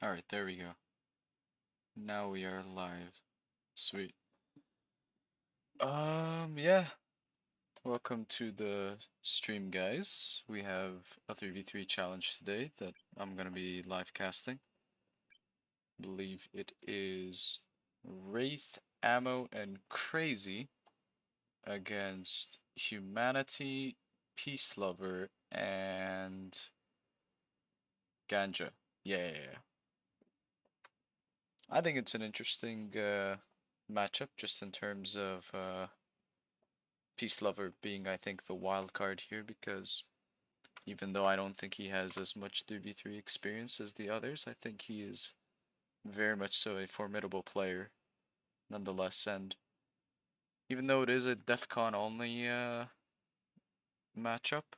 Alright, there we go. Now we are live. Sweet. Yeah. Welcome to the stream, guys. We have a 3v3 challenge today that I'm gonna be live casting. Believe it is Wraith, Ammo, and Crazy against Humanity, PeaceLover, and Ganja. Yeah. I think it's an interesting matchup just in terms of PeaceLover being, I think, the wild card here because even though I don't think he has as much 3v3 experience as the others, I think he is very much so a formidable player nonetheless. And even though it is a Defcon only matchup,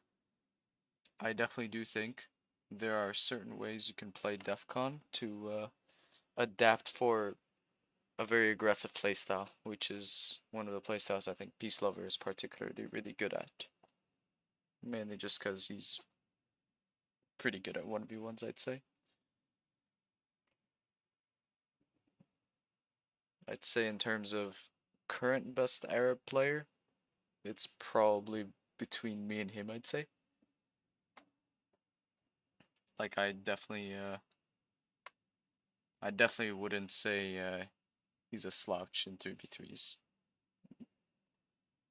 I definitely do think there are certain ways you can play Defcon to adapt for a very aggressive playstyle, which is one of the playstyles I think PeaceLover is particularly really good at. Mainly just because he's pretty good at 1v1s, I'd say. I'd say in terms of current best Arab player, it's probably between me and him, I'd say. Like I definitely wouldn't say he's a slouch in 3v3s.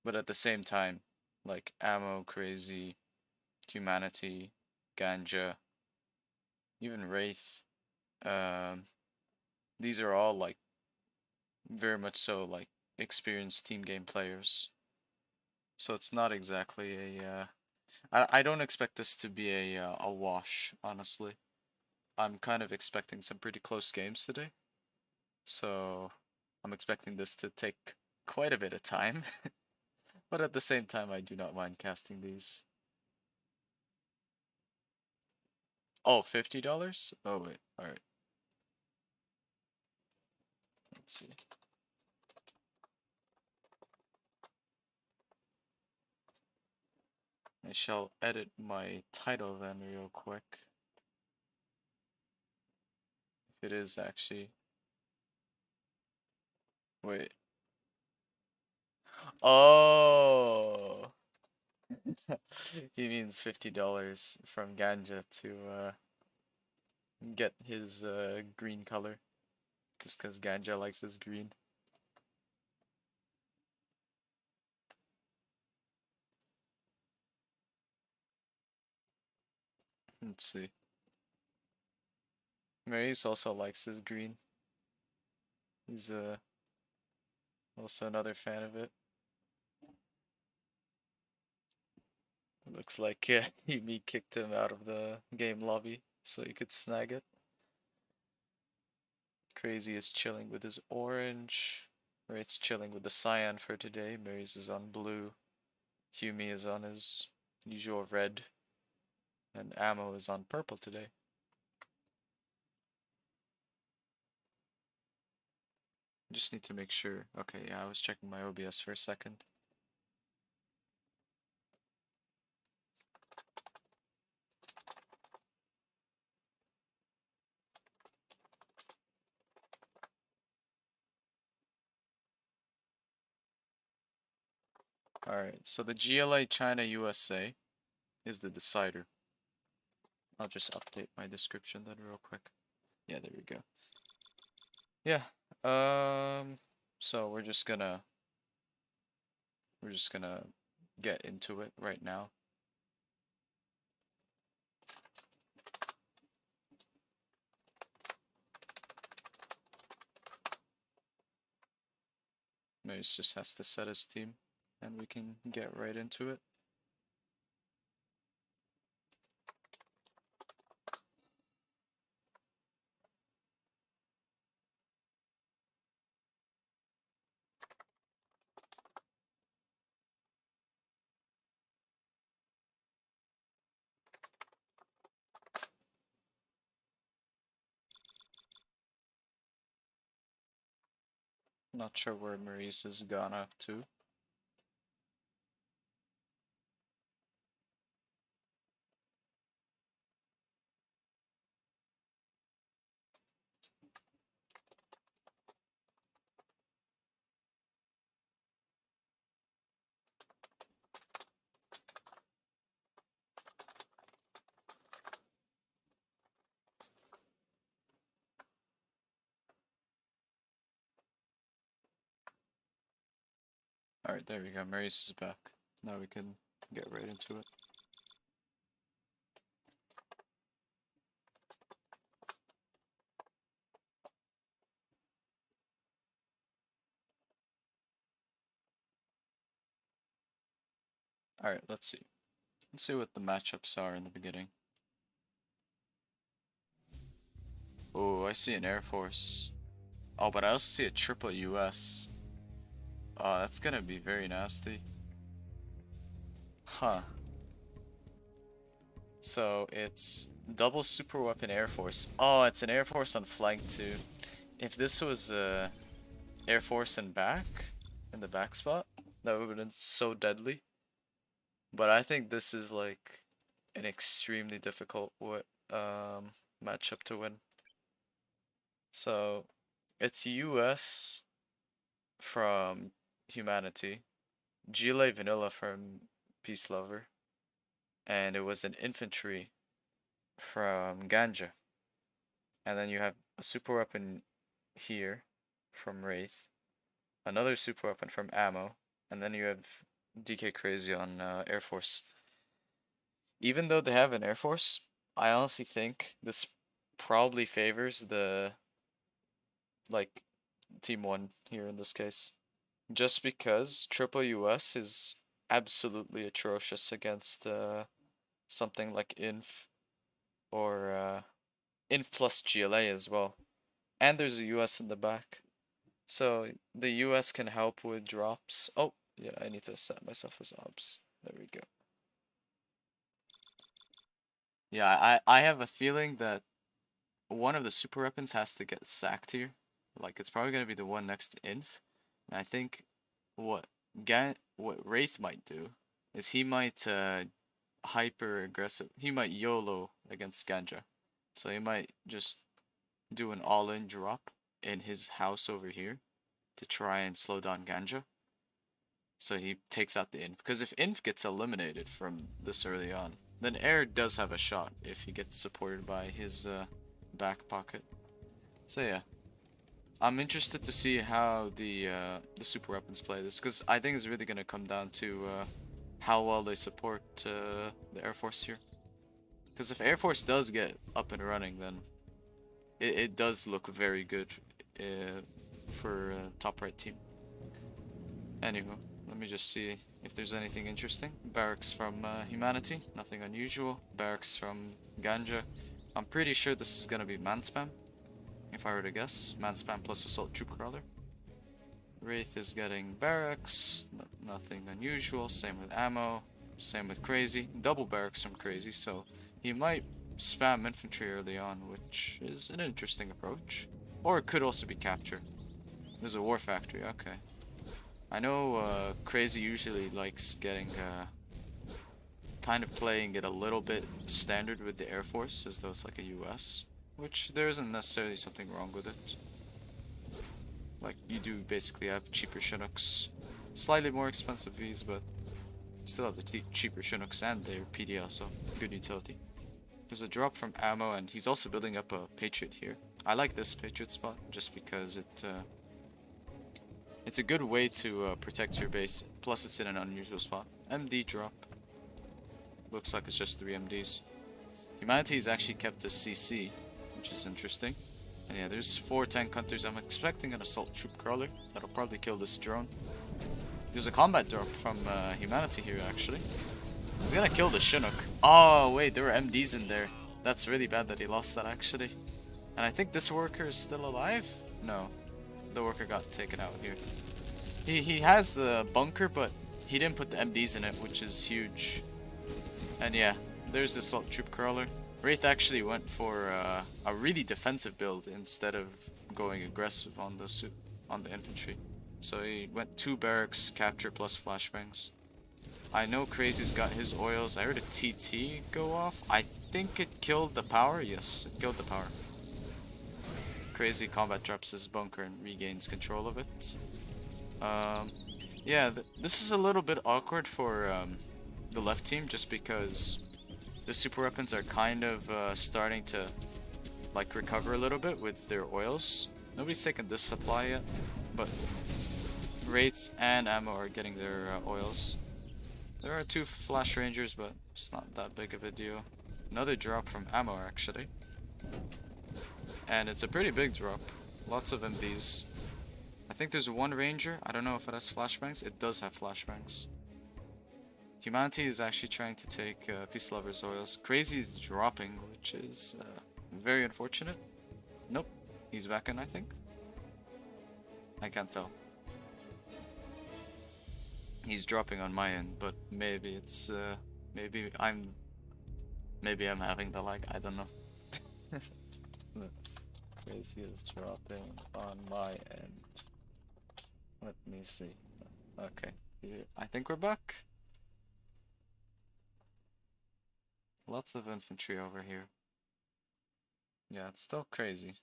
But at the same time, like Ammo, Crazy, Humanity, Ganja, even Wraith, um, these are all like very much so like experienced team game players. So it's not exactly a I don't expect this to be a wash, honestly. I'm kind of expecting some pretty close games today. So I'm expecting this to take quite a bit of time. But at the same time, I do not mind casting these. Oh, $50? Oh wait, alright. Let's see. I shall edit my title then real quick. If it is actually... Wait. Oh! He means $50 from Ganja to get his green color. Just because Ganja likes his green. Let's see. Maurice also likes his green. He's also another fan of it. Looks like Hummi kicked him out of the game lobby so he could snag it. Crazy is chilling with his orange. Wraith's chilling with the cyan for today. Mary's is on blue. Hummi is on his usual red. And Ammo is on purple today. Just need to make sure. Okay, yeah, I was checking my OBS for a second. Alright, so the GLA China USA is the decider. I'll just update my description then real quick. Yeah, there we go. Yeah. So we're just gonna get into it right now. Mace just has to set his team and we can get right into it. Not sure where Maurice has gone off to. Alright, there we go. Maurice is back. Now we can get right into it. Alright, let's see. Let's see what the matchups are in the beginning. Oh, I see an Air Force. Oh, but I also see a triple US. Oh, that's gonna be very nasty. Huh. So it's double super weapon Air Force. Oh, it's an Air Force on flank too. If this was Air Force and back, in the back spot, that would have been so deadly. But I think this is like an extremely difficult matchup to win. So it's US from Humanity, Gile Vanilla from PeaceLover, and it was an infantry from Ganja. And then you have a super weapon here from Wraith, another super weapon from Ammo, and then you have DK Crazy on Air Force. Even though they have an Air Force, I honestly think this probably favors the like Team 1 here in this case. Just because triple US is absolutely atrocious against something like Inf or Inf plus GLA as well. And there's a US in the back. So the US can help with drops. Oh, yeah, I need to set myself as obs. There we go. Yeah, I have a feeling that one of the super weapons has to get sacked here. Like, it's probably going to be the one next to Inf. And I think what what Wraith might do is he might hyper aggressive. He might YOLO against Ganja. So he might just do an all-in drop in his house over here to try and slow down Ganja. So he takes out the Inf. Because if Inf gets eliminated from this early on, then Air does have a shot if he gets supported by his back pocket. So yeah, I'm interested to see how the super weapons play this, because I think it's really gonna come down to how well they support the Air Force here. Because if Air Force does get up and running, then it does look very good for top right team. Anywho, let me just see if there's anything interesting. Barracks from Humanity, nothing unusual. Barracks from Ganja. I'm pretty sure this is gonna be man spam, if I were to guess. Man spam plus assault troop crawler. Wraith is getting barracks, nothing unusual. Same with ammo, same with crazy. Double barracks from crazy, so he might spam infantry early on, which is an interesting approach. Or it could also be capture. There's a war factory, okay. I know Crazy usually likes getting, kind of playing it a little bit standard with the Air Force, as though it's like a US, which there isn't necessarily something wrong with it. Like, you do basically have cheaper Chinooks, slightly more expensive Vs, but still have the cheaper Chinooks and their PDL, so good utility. There's a drop from ammo, and he's also building up a Patriot here. I like this Patriot spot, just because it's a good way to protect your base, plus it's in an unusual spot. MD drop. Looks like it's just 3 MDs. Humanity's actually kept a CC, which is interesting. And yeah, there's 4 tank hunters. I'm expecting an assault troop crawler. That'll probably kill this drone. There's a combat drop from Humanity here, actually. He's gonna kill the Chinook. Oh, wait, there were MDs in there. That's really bad that he lost that, actually. And I think this worker is still alive? No. The worker got taken out here. He has the bunker, but he didn't put the MDs in it, which is huge. And yeah, there's the assault troop crawler. Wraith actually went for a really defensive build instead of going aggressive on the infantry. So he went 2 barracks, capture plus flashbangs. I know Crazy's got his oils. I heard a TT go off. I think it killed the power. Yes, it killed the power. Crazy combat drops his bunker and regains control of it. Yeah, this is a little bit awkward for the left team, just because the super weapons are kind of starting to like recover a little bit with their oils. Nobody's taken this supply yet, but Wraiths and ammo are getting their oils. There are 2 Flash Rangers, but it's not that big of a deal. Another drop from ammo, actually. And it's a pretty big drop. Lots of MDs. I think there's 1 Ranger. I don't know if it has flashbangs. It does have flashbangs. Humanity is actually trying to take PeaceLover's oils. Crazy is dropping, which is very unfortunate. Nope. He's back in, I think. I can't tell. He's dropping on my end, but maybe it's maybe I'm having the lag. I don't know. Crazy is dropping on my end. Let me see. Okay, I think we're back. Lots of infantry over here. Yeah, it's still crazy.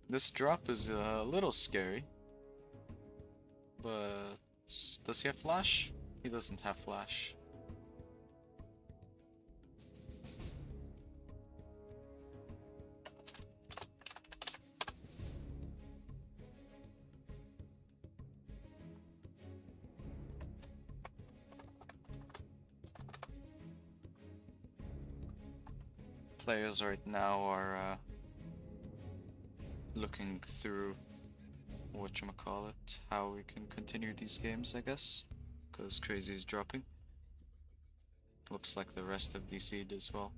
This drop is a little scary. But does he have flash? He doesn't have flash. Players right now are looking through whatchamacallit, how we can continue these games, I guess, because Crazy's dropping. Looks like the rest of DC did as well.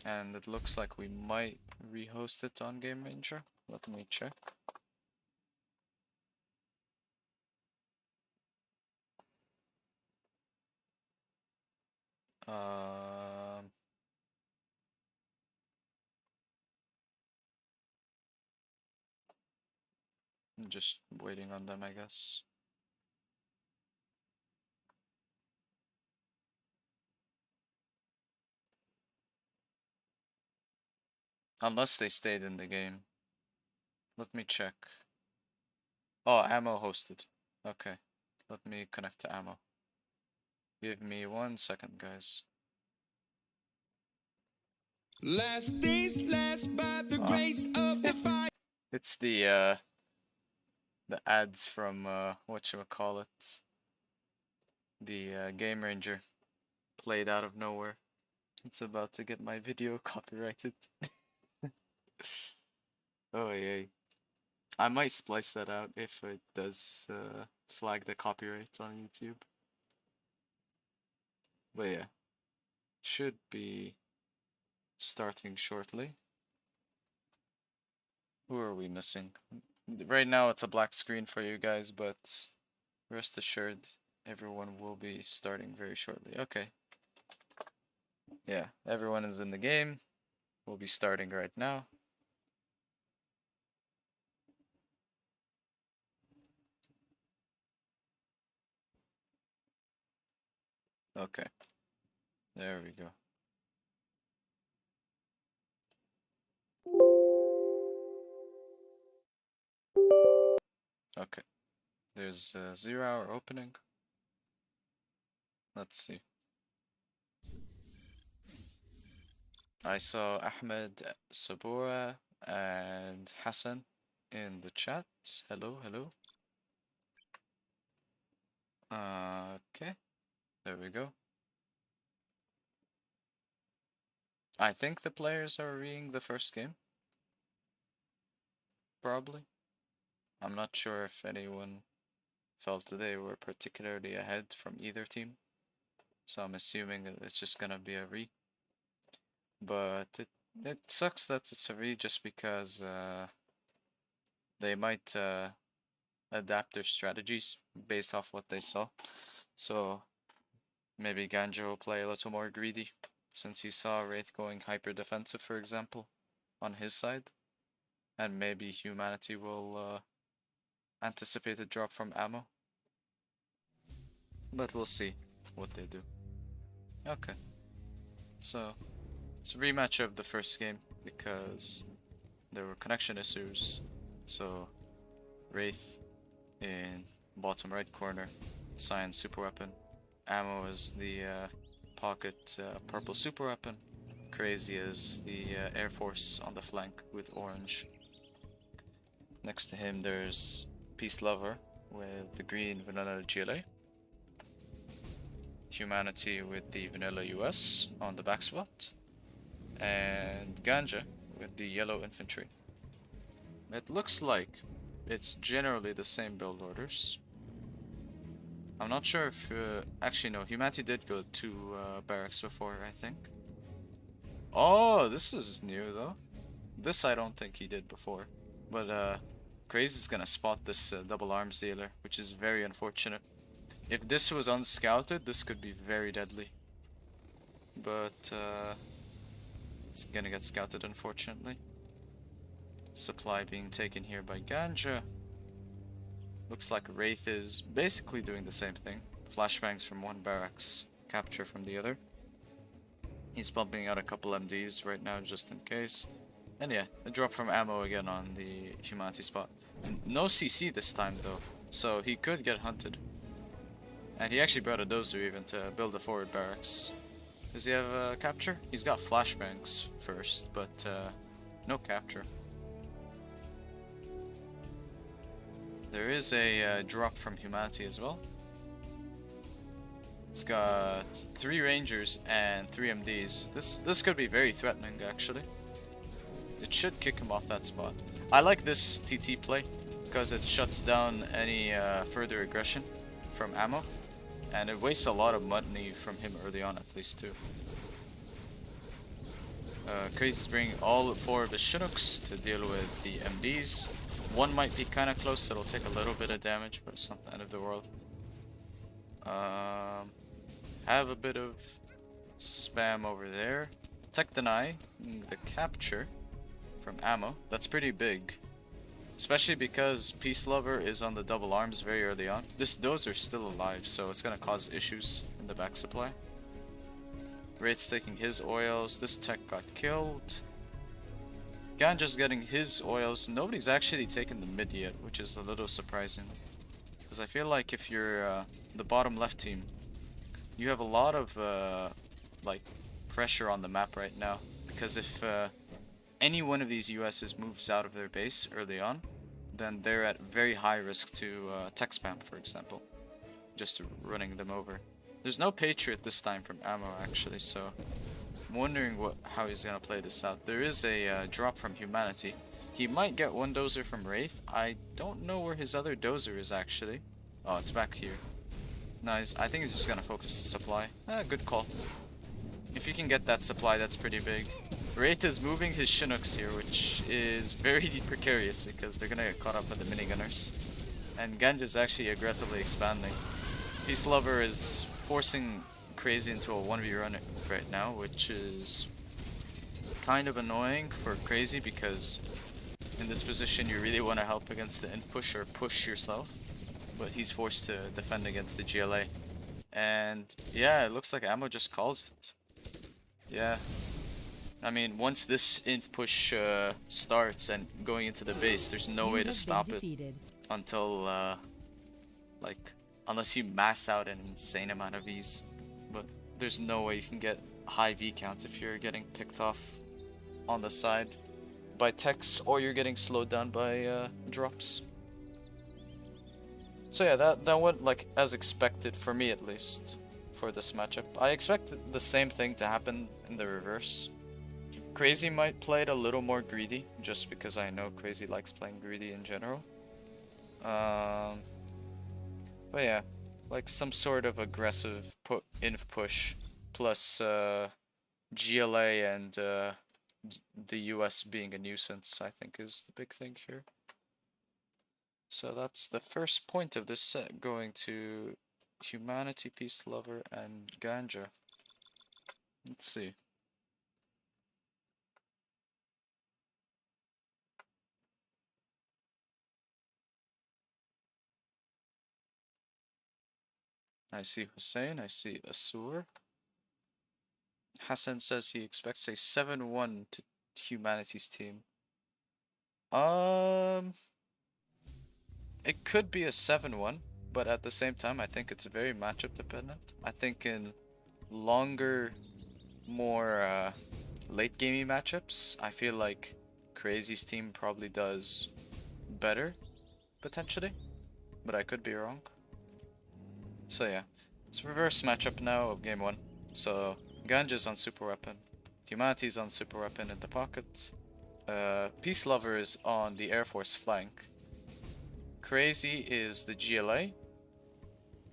And it looks like we might rehost it on Game Ranger. Let me check. Just waiting on them, I guess. Unless they stayed in the game. Let me check. Oh, ammo hosted. Okay. Let me connect to ammo. Give me 1 second, guys. Last days last by the grace of the fire. It's the ads from whatchamacallit. The Game Ranger played out of nowhere. It's about to get my video copyrighted. Oh yay. I might splice that out if it does flag the copyright on YouTube. But yeah, should be starting shortly. Who are we missing? Right now it's a black screen for you guys, but rest assured everyone will be starting very shortly. Okay. Yeah, everyone is in the game. We'll be starting right now. Okay. There we go. Okay. There's a 0-hour opening. Let's see. I saw Ahmed, Sabora, and Hassan in the chat. Hello, hello. Okay. There we go. I think the players are reading the first game. Probably. I'm not sure if anyone felt they were particularly ahead from either team. So I'm assuming that it's just gonna be a re. But it sucks that it's a re just because they might adapt their strategies based off what they saw. So maybe Ganja will play a little more greedy since he saw Wraith going hyper defensive, for example, on his side. And maybe Humanity will anticipate a drop from ammo. But we'll see what they do. Okay. So it's a rematch of the first game because there were connection issues. So Wraith in bottom right corner, Science super weapon. Ammo is the pocket purple super weapon. Crazy as the Air Force on the flank with orange. Next to him there's PeaceLover with the green vanilla GLA. Humanity with the vanilla US on the back spot. And Ganja with the yellow infantry. It looks like it's generally the same build orders. I'm not sure if... actually no, Humanity did go to barracks before, I think. Oh, this is new though. This I don't think he did before. But Crazy's gonna spot this double arms dealer, which is very unfortunate. If this was unscouted, this could be very deadly. But it's gonna get scouted, unfortunately. Supply being taken here by Ganja. Looks like Wraith is basically doing the same thing. Flashbangs from one barracks, capture from the other. He's pumping out a couple MDs right now just in case. And yeah, a drop from ammo again on the Humanity spot. No CC this time though, so he could get hunted. And he actually brought a dozer even to build a forward barracks. Does he have a capture? He's got flashbangs first, but no capture. There is a drop from Humanity as well. It's got 3 Rangers and 3 MDs. This could be very threatening actually. It should kick him off that spot. I like this TT play because it shuts down any further aggression from ammo. And it wastes a lot of money from him early on at least too. Crazy's bringing all 4 of the Chinooks to deal with the MDs. One might be kind of close, it'll take a little bit of damage, but it's not the end of the world. Have a bit of spam over there. Tech deny the capture from ammo. That's pretty big. Especially because PeaceLover is on the double arms very early on. This dozer still alive, so it's gonna cause issues in the back supply. Wraith's taking his oils. This tech got killed. Ganja's getting his oils. Nobody's actually taken the mid yet, which is a little surprising. Because I feel like if you're the bottom left team, you have a lot of like pressure on the map right now. Because if any one of these USs moves out of their base early on, then they're at very high risk to tech spam, for example. Just running them over. There's no Patriot this time from ammo actually, so I'm wondering how he's gonna play this out. There is a drop from Humanity. He might get one dozer from Wraith. I don't know where his other dozer is actually. Oh, it's back here. Nice. I think he's just gonna focus the supply. Good call. If you can get that supply, that's pretty big. Wraith is moving his Chinooks here, which is very precarious because they're gonna get caught up with the minigunners. And Ganja's actually aggressively expanding. PeaceLover is forcing Crazy into a 1v run right now, which is kind of annoying for Crazy because in this position you really want to help against the inf push or push yourself, but he's forced to defend against the GLA. And yeah, it looks like ammo just calls it. Yeah. I mean, once this inf push starts and going into the base, there's no way to stop it until like unless you mass out an insane amount of Vs. But there's no way you can get high V counts if you're getting picked off on the side by techs or you're getting slowed down by drops. So yeah, that went like as expected for me at least for this matchup. I expect the same thing to happen in the reverse. Crazy might play it a little more greedy just because I know Crazy likes playing greedy in general. But yeah, like some sort of aggressive inf push plus GLA and the US being a nuisance, I think is the big thing here. So that's the first point of this set, going to Humanity, PeaceLover, and Ganja. Let's see. I see Hussein, I see Asur. Hassan says he expects a 7-1 to Humanity's team. It could be a 7-1, but at the same time I think it's very matchup dependent. I think in longer, more late gamey matchups, I feel like Crazy's team probably does better, potentially, but I could be wrong. So yeah, it's reverse matchup now of game 1. So Ganja's on super weapon, Humanity's on super weapon in the pocket, PeaceLover is on the Air Force flank, Crazy is the GLA,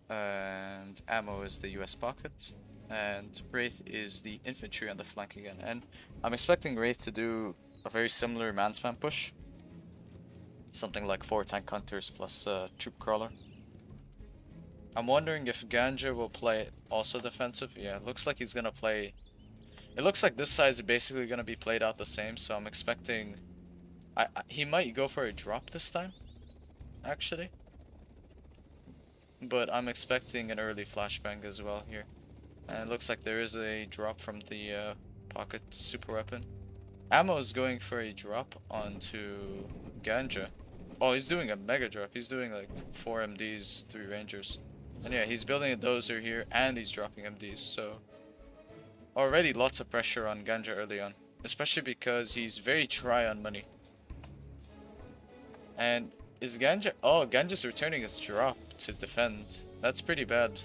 and Ammo is the US pocket, and Wraith is the infantry on the flank again. And I'm expecting Wraith to do a very similar man spam push, something like 4 tank hunters plus troop crawler. I'm wondering if Ganja will play also defensive. Yeah, it looks like he's gonna play. It looks like this side is basically gonna be played out the same, so I'm expecting. He might go for a drop this time, actually. But I'm expecting an early flashbang as well here. And it looks like there is a drop from the pocket super weapon. Ammo is going for a drop onto Ganja. Oh, he's doing a mega drop. He's doing like 4 MDs, 3 Rangers. And yeah, he's building a dozer here and he's dropping MDs, so already lots of pressure on Ganja early on. Especially because he's very try on money. And is Ganja... Oh, Ganja's returning his drop to defend. That's pretty bad,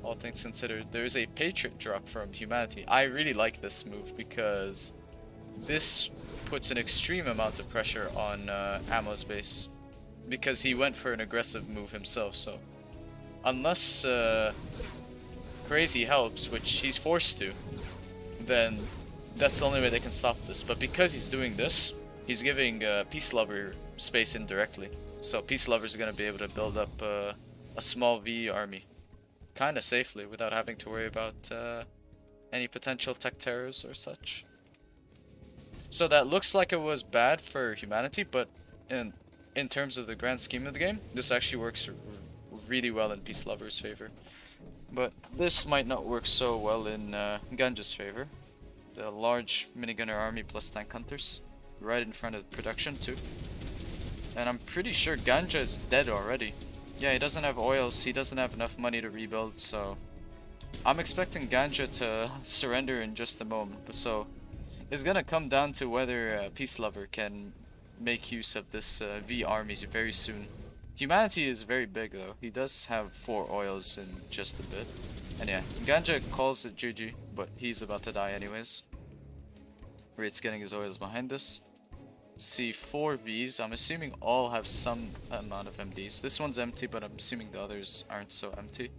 all things considered. There's a Patriot drop from Humanity. I really like this move because this puts an extreme amount of pressure on Ammo's base. Because he went for an aggressive move himself, so... Unless Crazy helps, which he's forced to, then that's the only way they can stop this. But because he's doing this, he's giving PeaceLover space indirectly. So PeaceLover is going to be able to build up a small V army kind of safely without having to worry about any potential tech terrors or such. So that looks like it was bad for Humanity, but in terms of the grand scheme of the game, this actually works really well in PeaceLover's favor. But this might not work so well in Ganja's favor. The large minigunner army plus tank hunters right in front of production too. And I'm pretty sure Ganja is dead already. Yeah, he doesn't have oils, he doesn't have enough money to rebuild, so I'm expecting Ganja to surrender in just a moment. So it's gonna come down to whether PeaceLover can make use of this V armies very soon. Humanity is very big though. He does have 4 oils in just a bit. And yeah, Ganja calls it GG, but he's about to die anyways. Wraith's getting his oils behind this. See 4 Vs. I'm assuming all have some amount of MDs. This one's empty, but I'm assuming the others aren't so empty.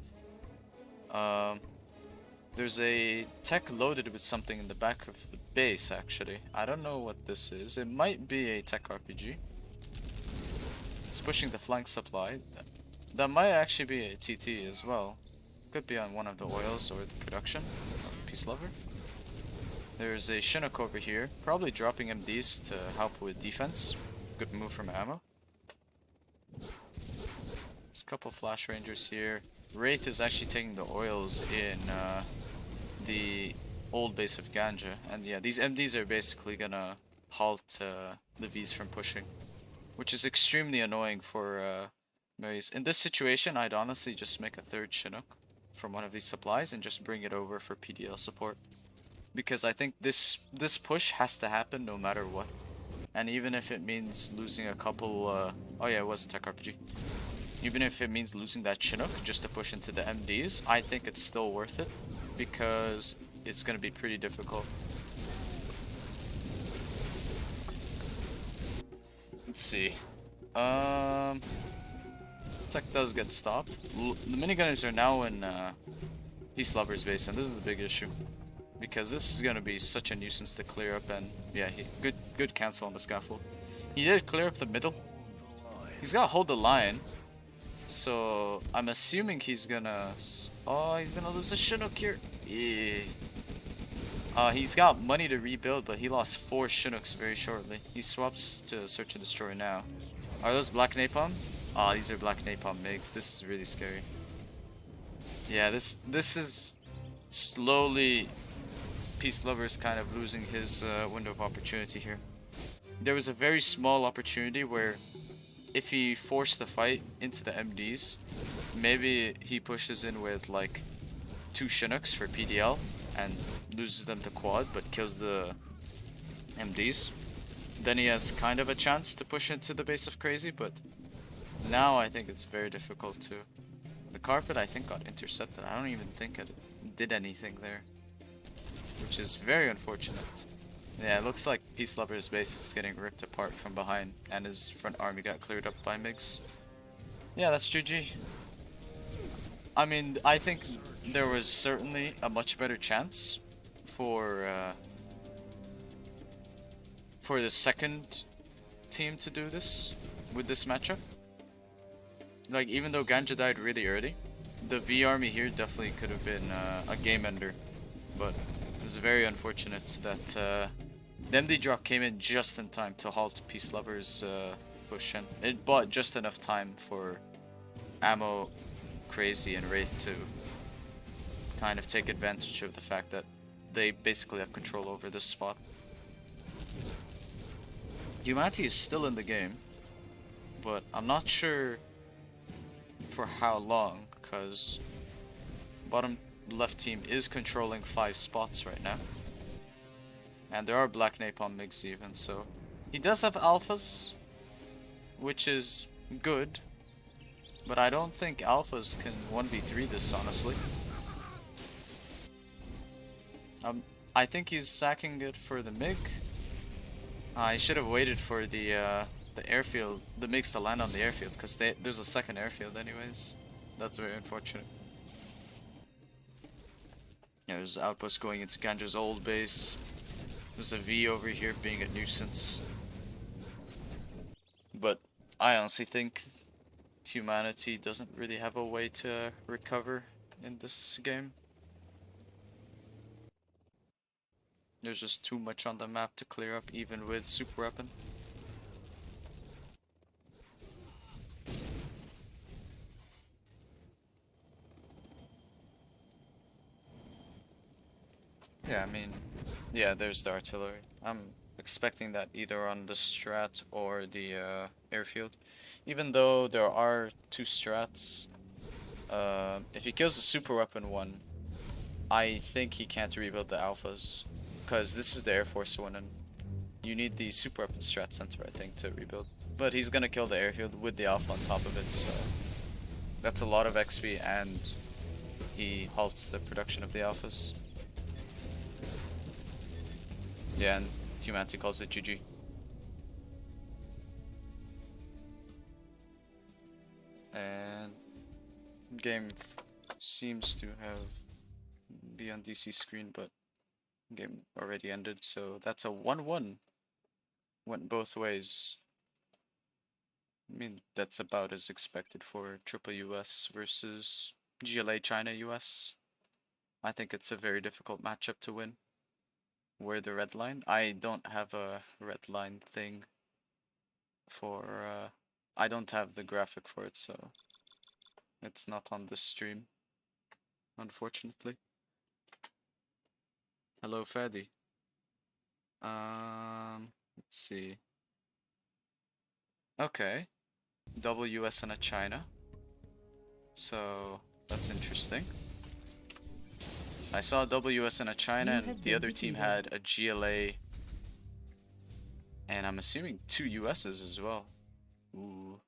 There's a tech loaded with something in the back of the base actually. I don't know what this is. It might be a tech RPG. It's pushing the flank supply. That might actually be a TT as well. Could be on one of the oils or the production of PeaceLover. There's a Chinook over here, probably dropping MDs to help with defense. Good move from Ammo. There's a couple Flash Rangers here. Wraith is actually taking the oils in the old base of Ganja. And yeah, these MDs are basically gonna halt the Vs from pushing, which is extremely annoying for Marys. In this situation, I'd honestly just make a 3rd Chinook from one of these supplies and just bring it over for PDL support. Because I think this push has to happen no matter what. And even if it means losing a couple... oh yeah, it was a tech RPG. Even if it means losing that Chinook just to push into the MDs, I think it's still worth it. Because it's going to be pretty difficult. Let's see. Tech does get stopped. The minigunners are now in PeaceLover's base, and this is the big issue. Because this is gonna be such a nuisance to clear up, and yeah, good cancel on the scaffold. He did clear up the middle. He's gotta hold the line. So I'm assuming he's gonna... Oh, he's gonna lose a Chinook here. Yeah. He's got money to rebuild, but he lost 4 Chinooks very shortly. He swaps to Search and Destroy now. Are those Black Napalm? Oh, these are Black Napalm MiGs. This is really scary. Yeah, this is slowly... PeaceLover is kind of losing his window of opportunity here. There was a very small opportunity where if he forced the fight into the MDs, maybe he pushes in with like 2 Chinooks for PDL, and loses them to quad, but kills the MDs. Then he has kind of a chance to push into the base of Crazy, but now I think it's very difficult to. The carpet I think got intercepted. I don't even think it did anything there, which is very unfortunate. Yeah, it looks like PeaceLover's base is getting ripped apart from behind, and his front army got cleared up by MiGs. Yeah, that's GG. I mean, I think there was certainly a much better chance for the second team to do this with this matchup. Like, even though Ganja died really early, the V army here definitely could have been a game ender, but it's very unfortunate that the MD drop came in just in time to halt PeaceLover's push, and it bought just enough time for Ammo, Crazy, and Wraith to kind of take advantage of the fact that they basically have control over this spot. Humanity is still in the game, but I'm not sure for how long, because bottom left team is controlling 5 spots right now. And there are Black Napalm MiGs even, so he does have alphas, which is good, but I don't think alphas can 1v3 this, honestly. I think he's sacking it for the MiG. I should have waited for the airfield, the MiGs to land on the airfield, because there's a second airfield anyways. That's very unfortunate. Yeah, there's outpost going into Ganja's old base. There's a V over here being a nuisance. But I honestly think humanity doesn't really have a way to recover in this game. There's just too much on the map to clear up, even with super weapon. Yeah, I mean, yeah, there's the artillery. I'm expecting that either on the strat or the airfield. Even though there are 2 strats, if he kills the super weapon one, I think he can't rebuild the alphas, because this is the Air Force one, and you need the super weapon strat center, I think, to rebuild. But he's gonna kill the airfield with the alpha on top of it, so that's a lot of XP, and he halts the production of the alphas. Yeah, and humanity calls it GG. And game seems to have be on DC screen, but game already ended, so that's a 1-1. Went both ways. I mean, that's about as expected for triple US versus GLA China US. I think it's a very difficult matchup to win. Where the red line? I don't have a red line thing for I don't have the graphic for it, so it's not on this stream, unfortunately. Hello, Fadi. Let's see. Okay, double US and a China, so that's interesting. I saw a double US and a China, and the other team had a GLA, and I'm assuming 2 USs as well. Ooh.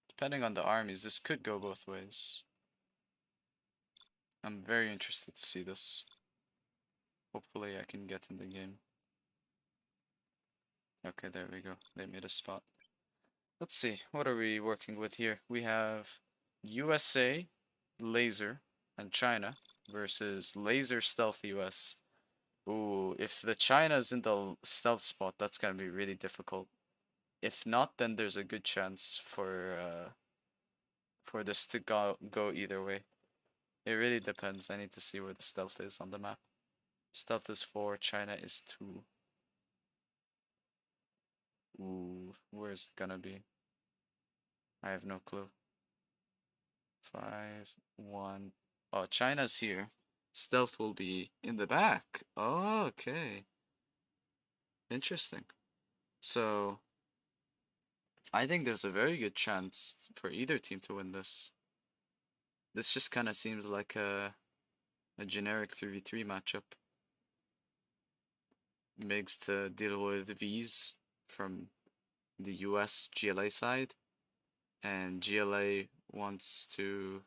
Depending on the armies, this could go both ways. I'm very interested to see this. Hopefully I can get in the game. Okay, there we go. They made a spot. Let's see, what are we working with here? We have USA, Laser, and China versus Laser Stealth US. Ooh, if the China's in the stealth spot, that's gonna be really difficult. If not, then there's a good chance for this to go either way. It really depends. I need to see where the stealth is on the map. Stealth is 4, China is 2. Ooh, where is it gonna be? I have no clue. 5, 1. Oh, China's here. Stealth will be in the back. Oh, okay. Interesting. So, I think there's a very good chance for either team to win this. This just kind of seems like a a generic 3v3 matchup. MiGs to deal with Vs from the US GLA side, and GLA wants to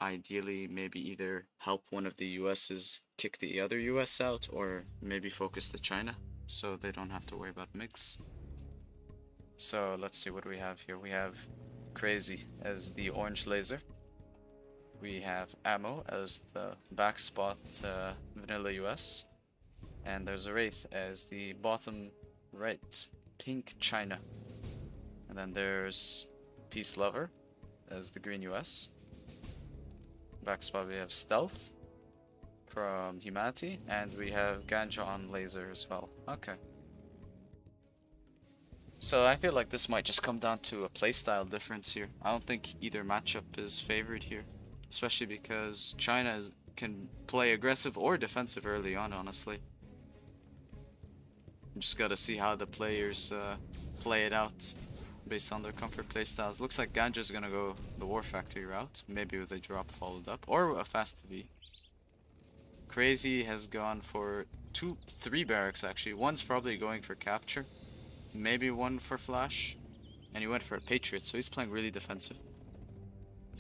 ideally maybe either help one of the US's kick the other US out, or maybe focus the China so they don't have to worry about MiGs. So let's see what we have here. We have Crazy as the orange laser. We have Ammo as the back spot vanilla US. And there's a Wraith as the bottom right pink China. And then there's PeaceLover as the green US. Back spot we have Stealth from Humanity, and we have Ganjaman laser as well. Okay. So I feel like this might just come down to a playstyle difference here. I don't think either matchup is favored here, especially because China can play aggressive or defensive early on, honestly. Just gotta see how the players play it out based on their comfort playstyles. Looks like Ganja's gonna go the War Factory route, maybe with a drop followed up, or a fast V. Crazy has gone for three barracks actually. One's probably going for capture, maybe one for flash, and he went for a Patriot, so he's playing really defensive.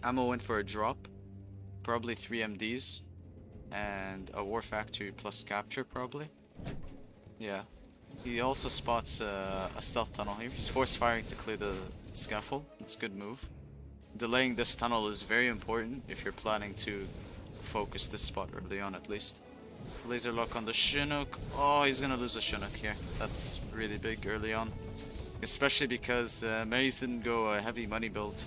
Ammo went for a drop, probably 3 MDs, and a War Factory plus capture probably. Yeah. He also spots a stealth tunnel here. He's force firing to clear the scaffold. It's a good move. Delaying this tunnel is very important if you're planning to focus this spot early on at least. Laser lock on the Chinook. Oh, he's gonna lose a Chinook here. That's really big early on. Especially because Mary's didn't go a heavy money build.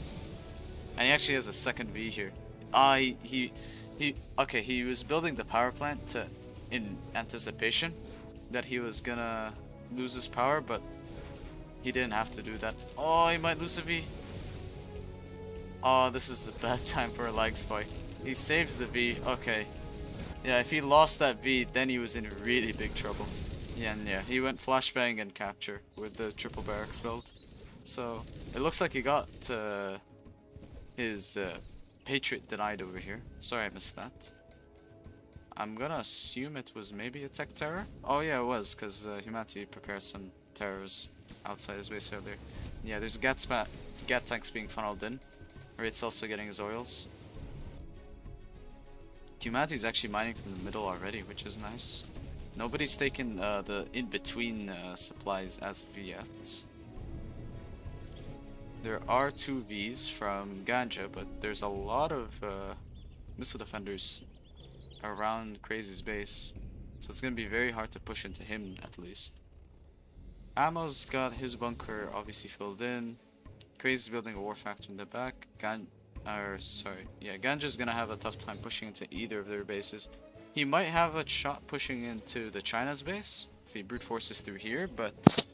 And he actually has a second V here. Okay, he was building the power plant in anticipation that he was gonna lose his power, but he didn't have to do that. Oh, he might lose a V. Oh, this is a bad time for a lag spike. He saves the V. Okay. Yeah, if he lost that V, then he was in really big trouble. Yeah, and yeah, he went flashbang and capture with the triple barracks build. So, it looks like he got his Patriot denied over here. Sorry I missed that. I'm gonna assume it was maybe a tech terror. Oh yeah, it was, because Humanity prepared some terrors outside his base earlier. Yeah, there's Gat tanks being funneled in. Wraith's also getting his oils. Humanity's actually mining from the middle already, which is nice. Nobody's taken the in-between supplies as of yet. There are 2 Vs from Ganja, but there's a lot of missile defenders around Crazy's base, so it's gonna be very hard to push into him at least. Ammo's got his bunker obviously filled in. Crazy's building a War Factory in the back. Ganja's gonna have a tough time pushing into either of their bases. He might have a shot pushing into the China's base if he brute forces through here, but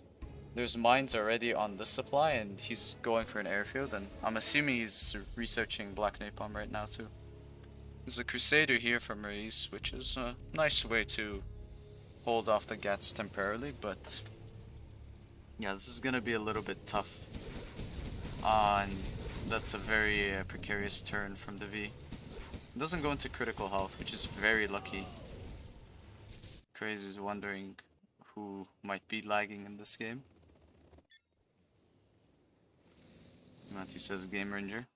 there's mines already on this supply and he's going for an airfield, and I'm assuming he's researching Black Napalm right now too. There's a Crusader here from Wraith, which is a nice way to hold off the Gats temporarily, but yeah, this is gonna be a little bit tough. And that's a very precarious turn from the V. It doesn't go into critical health, which is very lucky. Crazy is wondering who might be lagging in this game. Matty says Game Ranger.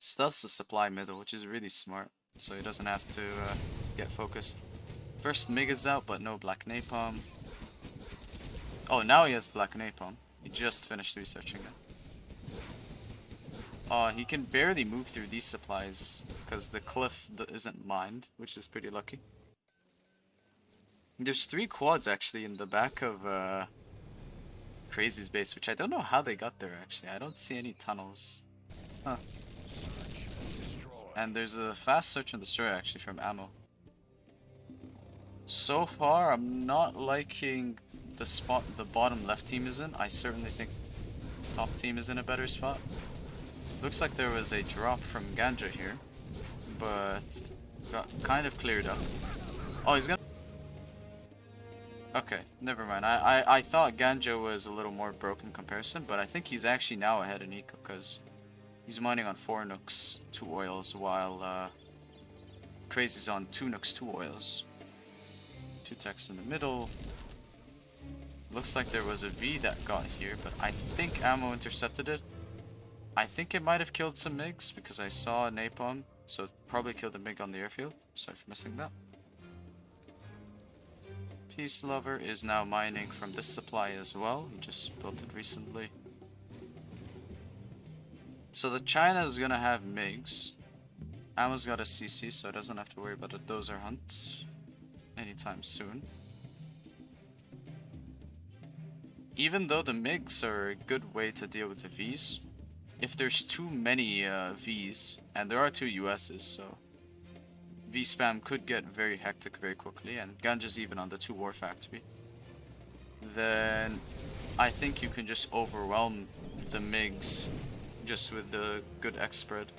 Stealth's the supply middle, which is really smart, so he doesn't have to get focused. First MiG is out, but no Black Napalm. Oh, now he has Black Napalm. He just finished researching it. Oh, he can barely move through these supplies because the cliff isn't mined, which is pretty lucky. There's 3 quads actually in the back of Crazy's base, which I don't know how they got there actually. I don't see any tunnels. Huh. And there's a fast search and destroy actually from Ammo. So far, I'm not liking the spot the bottom left team is in. I certainly think top team is in a better spot. Looks like there was a drop from Ganja here, but got kind of cleared up. Oh, he's gonna... Okay, never mind. I thought Ganja was a little more broken in comparison, but I think he's actually now ahead in eco because he's mining on 4 nooks, 2 oils, while Crazy's on 2 Nooks, 2 Oils. 2 techs in the middle. Looks like there was a V that got here, but I think ammo intercepted it. I think it might have killed some MiGs because I saw a napalm, so it probably killed a MiG on the airfield. Sorry for missing that. PeaceLover is now mining from this supply as well. He just built it recently. So the China is gonna have MiGs. Ammo's got a CC, so it doesn't have to worry about a dozer hunt anytime soon. Even though the MiGs are a good way to deal with the Vs, if there's too many Vs, and there are 2 USs, so V spam could get very hectic very quickly, and Ganja's even on the 2 War Factory, then I think you can just overwhelm the MiGs just with the good X spread.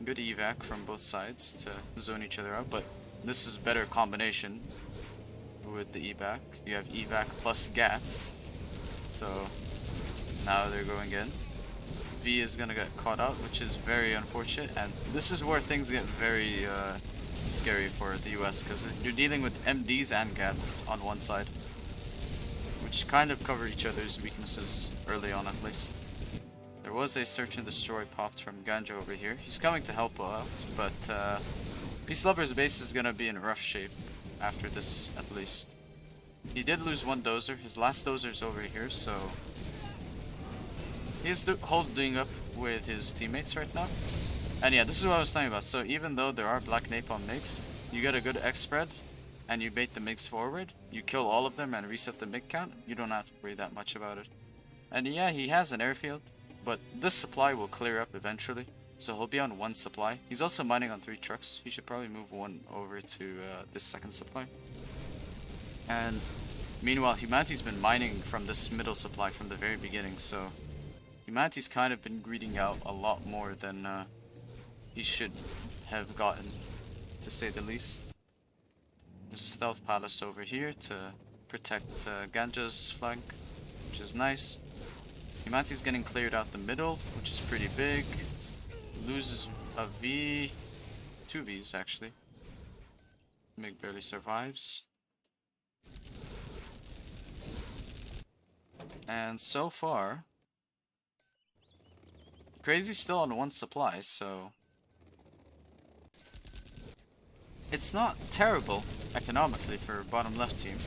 Good evac from both sides to zone each other out, but this is better combination with the evac. You have evac plus GATs, so now they're going in. V is gonna get caught out, which is very unfortunate, and this is where things get very scary for the US, because you're dealing with MDs and GATs on one side, which kind of cover each other's weaknesses early on at least. There was a search and destroy popped from Ganja over here. He's coming to help out, but PeaceLover's base is gonna be in rough shape after this at least. He did lose 1 dozer. His last dozer's over here, so he's holding up with his teammates right now. And yeah, this is what I was talking about. So even though there are black napalm MiGs, you get a good X spread and you bait the MiGs forward, you kill all of them and reset the MiG count, you don't have to worry that much about it. And yeah, he has an airfield, but this supply will clear up eventually, so he'll be on 1 supply. He's also mining on 3 trucks. He should probably move 1 over to this second supply. And meanwhile, Humanity's been mining from this middle supply from the very beginning, so Humanity's kind of been greeding out a lot more than he should have gotten, to say the least. There's a stealth palace over here to protect Ganja's flank, which is nice. Humanity's getting cleared out the middle, which is pretty big. Loses a V, 2 Vs actually. MiG barely survives. And so far, Crazy's still on 1 supply, so it's not terrible economically for bottom left team,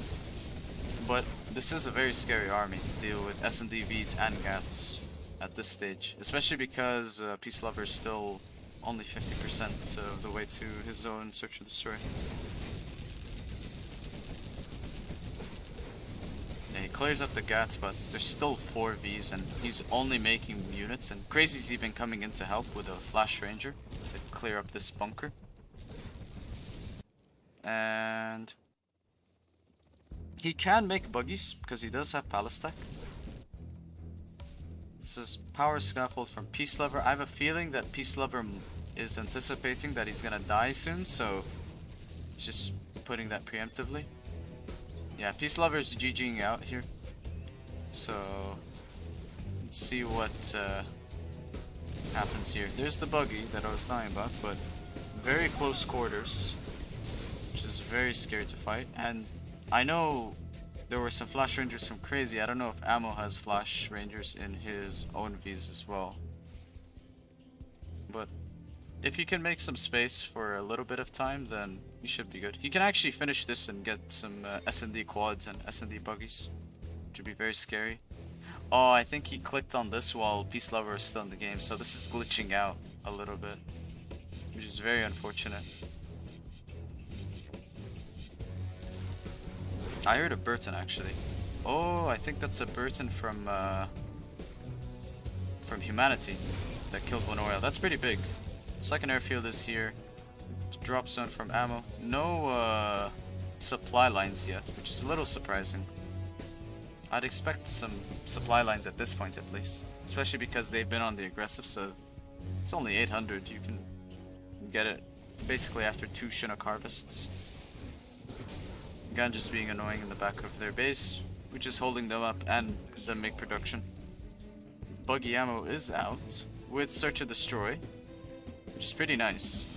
but this is a very scary army to deal with S&D Vs and GATs at this stage, especially because PeaceLover is still only 50% of the way to his own search and destroy. Yeah, he clears up the GATs, but there's still 4 Vs and he's only making units, and Crazy's even coming in to help with a Flash Ranger to clear up this bunker. And he can make buggies because he does have Palace Tech. This is Power Scaffold from PeaceLover. I have a feeling that PeaceLover is anticipating that he's gonna die soon, so he's just putting that preemptively. Yeah, PeaceLover is GGing out here. So let's see what happens here. There's the buggy that I was talking about, but very close quarters, which is very scary to fight. And I know there were some Flash Rangers from Crazy. I don't know if Ammo has Flash Rangers in his own Vs as well. But if you can make some space for a little bit of time, then you should be good. He can actually finish this and get some S&D quads and S&D buggies, which would be very scary. Oh, I think he clicked on this while PeaceLover is still in the game, so this is glitching out a little bit, which is very unfortunate. I heard a Burton actually. Oh, I think that's a Burton from Humanity that killed 1 oil. That's pretty big. Second airfield is here. Drop zone from Ammo. No supply lines yet, which is a little surprising. I'd expect some supply lines at this point at least, especially because they've been on the aggressive, so it's only 800. You can get it basically after 2 Chinook harvests. Ganja's being annoying in the back of their base, which is holding them up, and the MiG production. Buggy Ammo is out with Search and Destroy, which is pretty nice.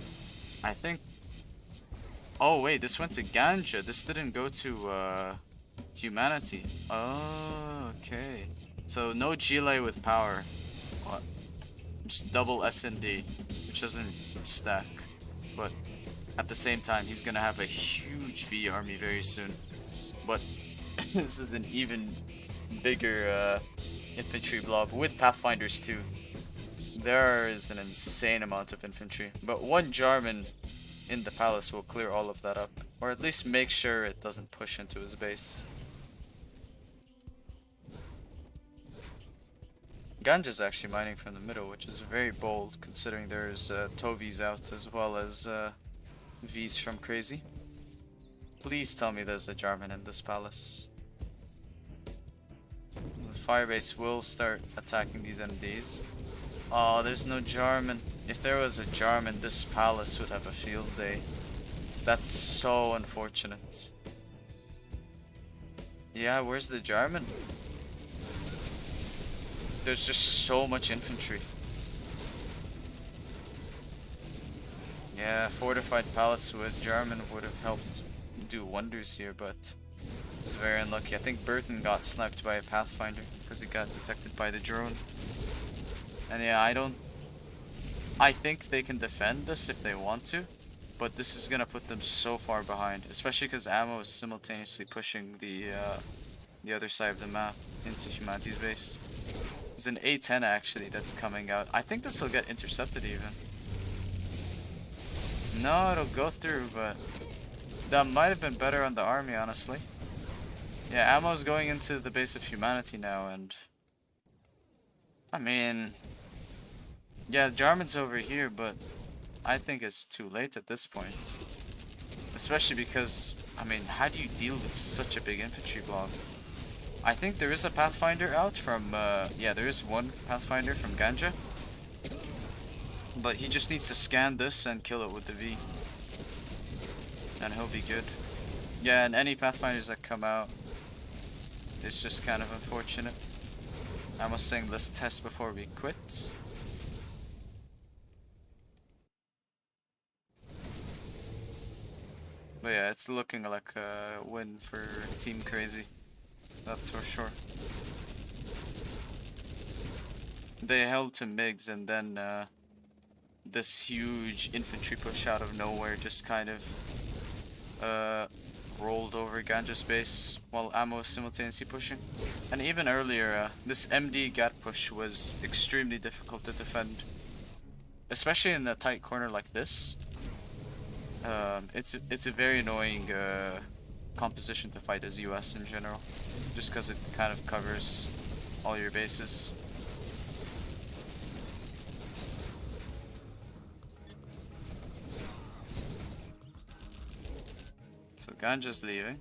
I think Oh wait, this went to Ganja. This didn't go to humanity. Oh, okay. So no Gile with power. What? Just double S&D, which doesn't stack. But at the same time, he's gonna have a huge V army very soon. But this is an even bigger infantry blob with pathfinders too. There is an insane amount of infantry, but one Jarman in the palace will clear all of that up, or at least make sure it doesn't push into his base. Ganja's actually mining from the middle, which is very bold considering there's Tovi's out as well as V's from Crazy. Please tell me there's a Jarman in this palace. The firebase will start attacking these MDs. Oh, there's no Jarman. If there was a Jarman, this palace would have a field day. That's so unfortunate. Yeah, where's the Jarman? There's just so much infantry. Yeah, fortified palace with Jarman would have helped do wonders here, but it's very unlucky. I think Burton got sniped by a Pathfinder because he got detected by the drone. And yeah, I think they can defend this if they want to, but this is gonna put them so far behind, especially because Ammo is simultaneously pushing the other side of the map into humanity's base. There's an A10 actually that's coming out. I think this will get intercepted even. No, it'll go through, but that might have been better on the army, honestly. Yeah, Ammo's going into the base of humanity now, and I mean, yeah, Jarman's over here, but I think it's too late at this point. Especially because, I mean, how do you deal with such a big infantry blob? I think there is a Pathfinder out from, yeah, there is one Pathfinder from Ganja. But he just needs to scan this and kill it with the V. And he'll be good. Yeah, and any Pathfinders that come out, it's just kind of unfortunate. I was saying let's test before we quit. But yeah, it's looking like a win for Team Crazy. That's for sure. They held to MiGs and then this huge infantry push out of nowhere just kind of rolled over Ganja's base while Ammo was simultaneously pushing. And even earlier, this MD Gat push was extremely difficult to defend. Especially in a tight corner like this. It's a very annoying composition to fight as US in general. Just because it kind of covers all your bases. So Ganja's leaving.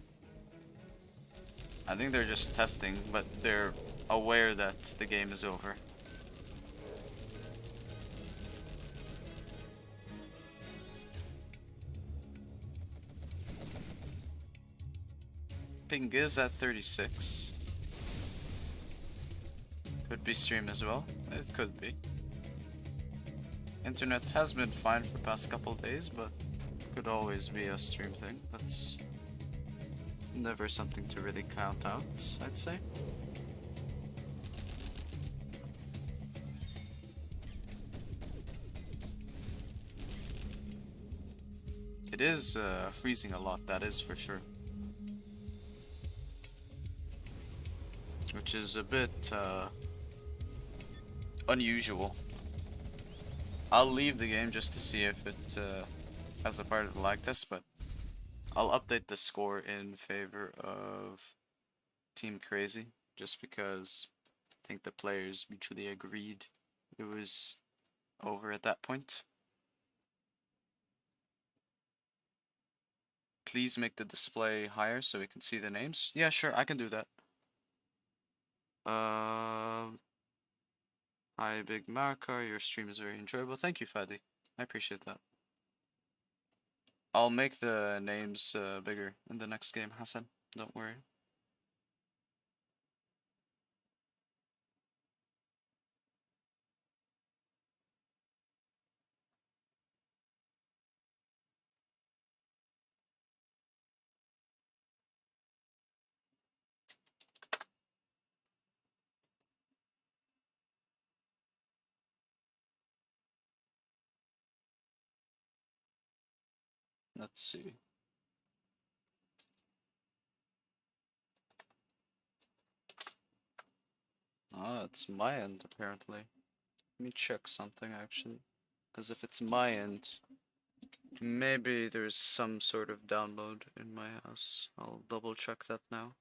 I think they're just testing, but they're aware that the game is over. Ping is at 36. Could be stream as well. It could be. Internet has been fine for the past couple days, but could always be a stream thing. That's never something to really count out, I'd say. It is freezing a lot, that is for sure. Which is a bit unusual. I'll leave the game just to see if it has a part of the lag test, but I'll update the score in favor of Team Crazy, just because I think the players mutually agreed it was over at that point. Please make the display higher so we can see the names. Yeah, sure, I can do that. Hi, Big Marker. Your stream is very enjoyable. Thank you, Fadi. I appreciate that. I'll make the names bigger in the next game, Hassan. Don't worry. Let's see. Ah, it's my end apparently. Let me check something actually. Because if it's my end, maybe there's some sort of download in my house. I'll double check that now.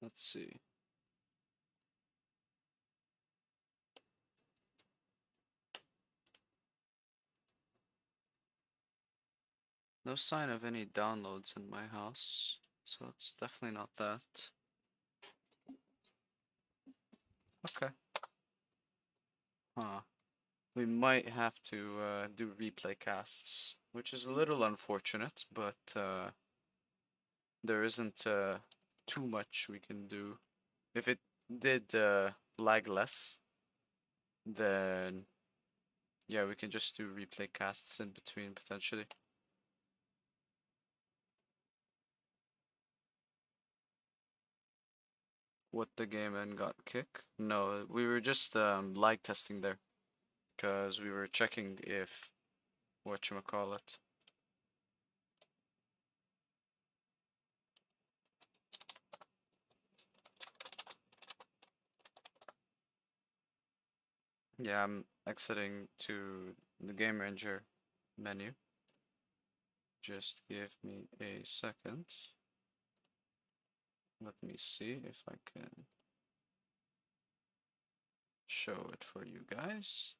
Let's see. No sign of any downloads in my house, so it's definitely not that. Okay. Huh. We might have to do replay casts, which is a little unfortunate, but there isn't too much we can do. If it did lag less, then yeah, we can just do replay casts in between potentially. What, the game and got kicked? No, we were just lag testing there, because we were checking if whatchamacallit. Yeah, I'm exiting to the Game Ranger menu. Just give me a second. Let me see if I can show it for you guys.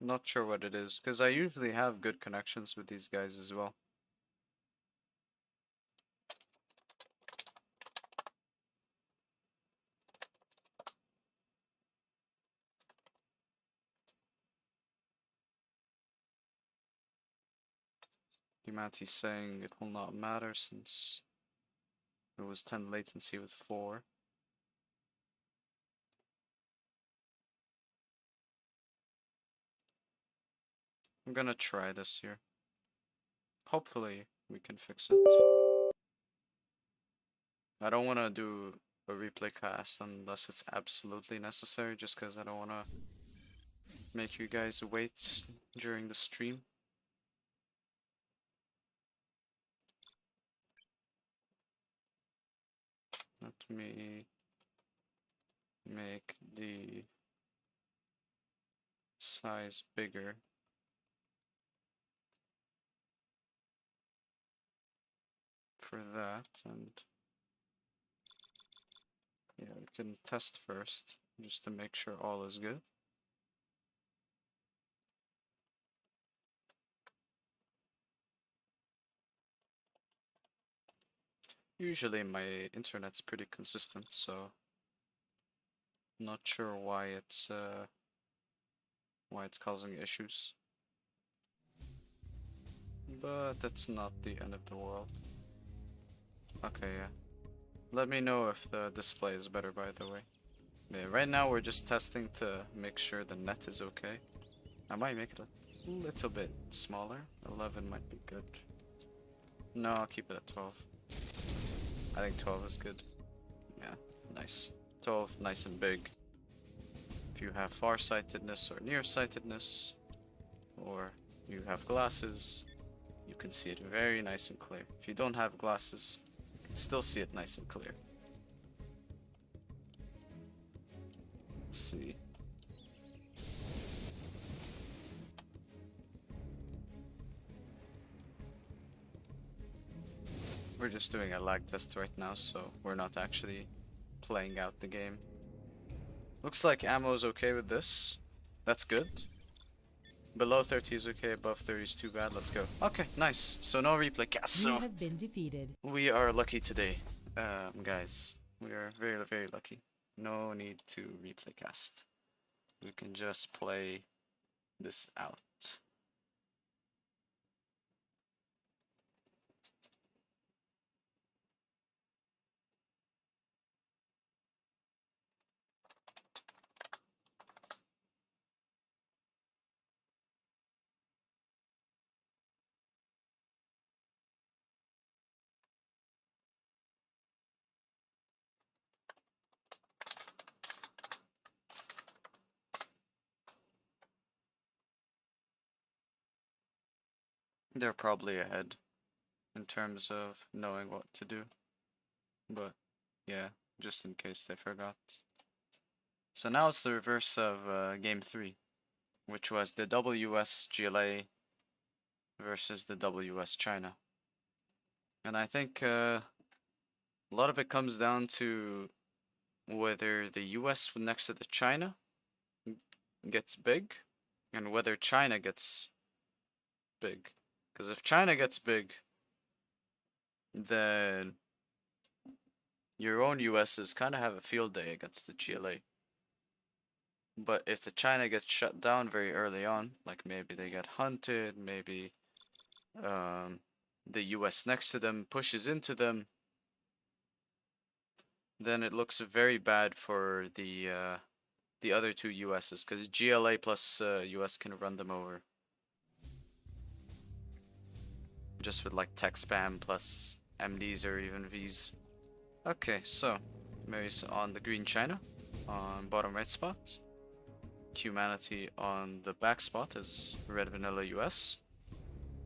Not sure what it is, because I usually have good connections with these guys as well. Humanity's saying it will not matter since it was 10 latency with 4. I'm gonna try this here. Hopefully we can fix it. I don't want to do a replay cast unless it's absolutely necessary, just because I don't want to make you guys wait during the stream. Let me make the size bigger. For that, and yeah, we can test first just to make sure all is good. Usually my internet's pretty consistent, so not sure why it's causing issues. But that's not the end of the world. Okay, yeah. Let me know if the display is better, by the way. Yeah, right now we're just testing to make sure the net is okay. I might make it a little bit smaller. 11 might be good. No, I'll keep it at 12. I think 12 is good. Yeah, nice. 12, nice and big. If you have farsightedness or nearsightedness, or you have glasses, you can see it very nice and clear. If you don't have glasses, you can still see it nice and clear. Let's see. We're just doing a lag test right now, so we're not actually playing out the game. Looks like ammo's okay with this. That's good. Below 30 is okay, above 30 is too bad. Let's go. Okay, nice. So no replay cast. So You have been defeated. we are lucky today, guys. We are very, very lucky. No need to replay cast. We can just play this out. They're probably ahead in terms of knowing what to do. But yeah, just in case they forgot. So now it's the reverse of game 3, which was the WS GLA versus the WS China. And I think a lot of it comes down to whether the US next to the China gets big and whether China gets big. Because if China gets big, then your own USs kind of have a field day against the GLA. But if the China gets shut down very early on, like maybe they get hunted, maybe the US next to them pushes into them, then it looks very bad for the other two USs, because GLA plus US can run them over. Just with like tech spam plus MDs or even Vs. Okay, so Mary's on the green China on bottom right spot. Humanity on the back spot as red vanilla US.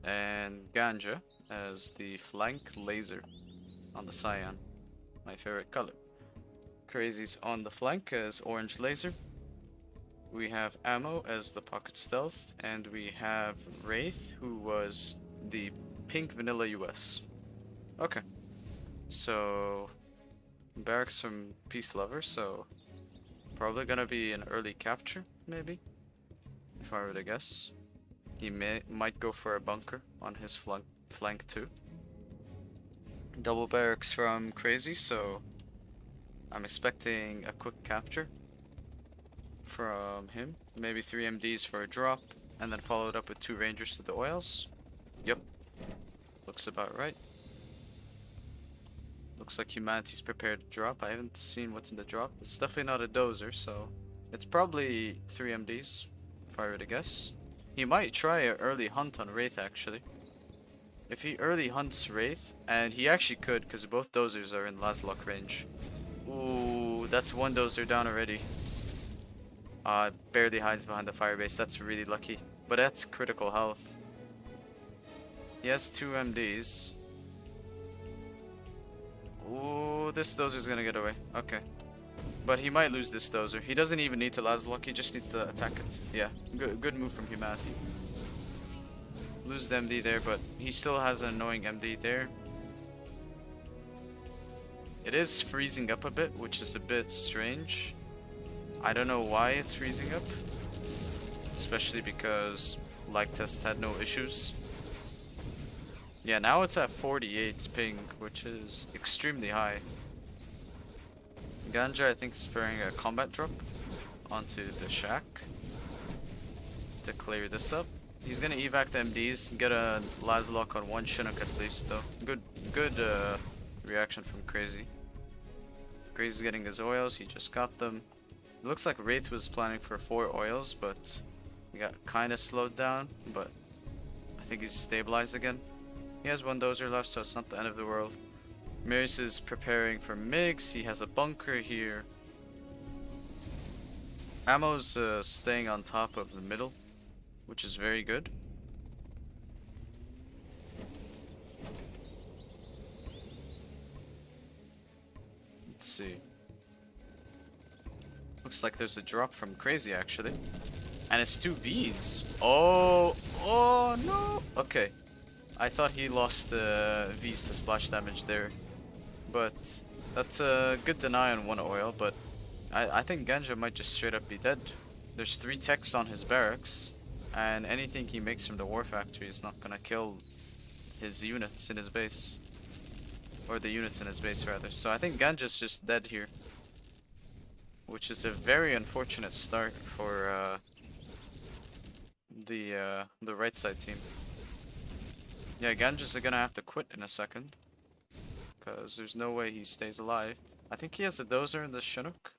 And Ganja as the flank laser on the cyan, my favorite color. Crazy's on the flank as orange laser. We have Ammo as the pocket stealth, and we have Wraith, who was the pink vanilla US. Okay, so barracks from PeaceLover, so probably gonna be an early capture, maybe, if I were to guess. He might go for a bunker on his flank too. Double barracks from Crazy, so I'm expecting a quick capture from him. Maybe 3 MDs for a drop, and then followed up with 2 Rangers to the oils. Yep, looks about right. Looks like Humanity's prepared to drop. I haven't seen what's in the drop. It's definitely not a dozer, so it's probably 3 MDs, if I were to guess. He might try an early hunt on Wraith, actually. If he early hunts Wraith, and he actually could, because both dozers are in Laslock range. Ooh, that's 1 dozer down already. Barely hides behind the firebase. That's really lucky. But that's critical health. He has 2 MDs. Ooh, this dozer's gonna get away. Okay. But he might lose this dozer. He doesn't even need to Laslock, he just needs to attack it. Yeah, good move from Humanity. Lose the MD there, but he still has an annoying MD there. It is freezing up a bit, which is a bit strange. I don't know why it's freezing up. Especially because lag test had no issues. Yeah, now it's at 48 ping, which is extremely high. Ganja, I think, is preparing a combat drop onto the shack to clear this up. He's gonna evac the MDs, get a Laslock on 1 Chinook at least, though. Good reaction from Crazy. Crazy's getting his oils, he just got them. It looks like Wraith was planning for 4 oils, but he got kinda slowed down, but I think he's stabilized again. He has 1 dozer left, so it's not the end of the world. Maris is preparing for MiGs, he has a bunker here. Ammo's staying on top of the middle, which is very good. Let's see. Looks like there's a drop from Crazy actually. And it's 2 Vs. Oh, oh no. Okay. I thought he lost Vs to splash damage there. But that's a good deny on 1 oil, but I think Ganja might just straight up be dead. There's 3 techs on his barracks, and anything he makes from the war factory is not gonna kill his units in his base. Or the units in his base rather. So I think Ganja's just dead here. Which is a very unfortunate start for the right side team. Yeah, Ganja's gonna have to quit in a second. Because there's no way he stays alive. I think he has a dozer in the Chinook.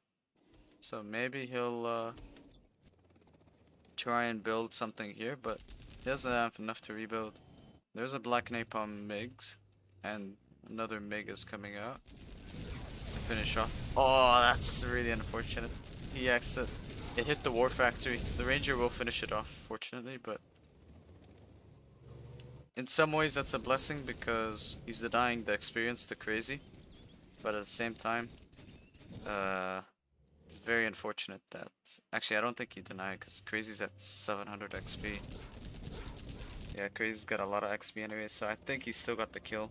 So maybe he'll try and build something here, but he doesn't have enough to rebuild. There's a Black Napalm MiGs, and another MiG is coming out to finish off. Oh, that's really unfortunate. He exit. It hit the war factory. The Ranger will finish it off, fortunately, but in some ways that's a blessing because he's denying the experience to Crazy. But at the same time, it's very unfortunate that... Actually, I don't think he denied because Crazy's at 700 XP. Yeah, Crazy's got a lot of XP anyway, so I think he still got the kill.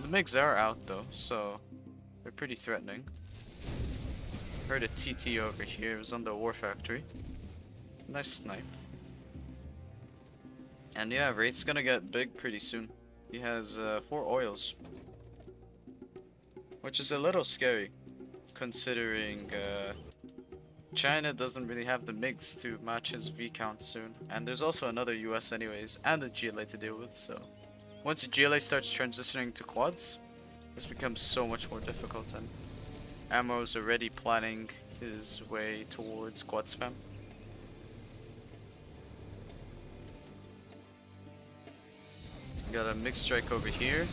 The MiGs are out though, so they're pretty threatening. Heard a TT over here, it was on the war factory. Nice snipe. And yeah, Wraith's gonna get big pretty soon. He has 4 oils. Which is a little scary, considering China doesn't really have the MiGs to match his V count soon. And there's also another US anyways, and a GLA to deal with, so... Once the GLA starts transitioning to quads, this becomes so much more difficult, and Ammo's already planning his way towards quad spam. Got a MiG strike over here.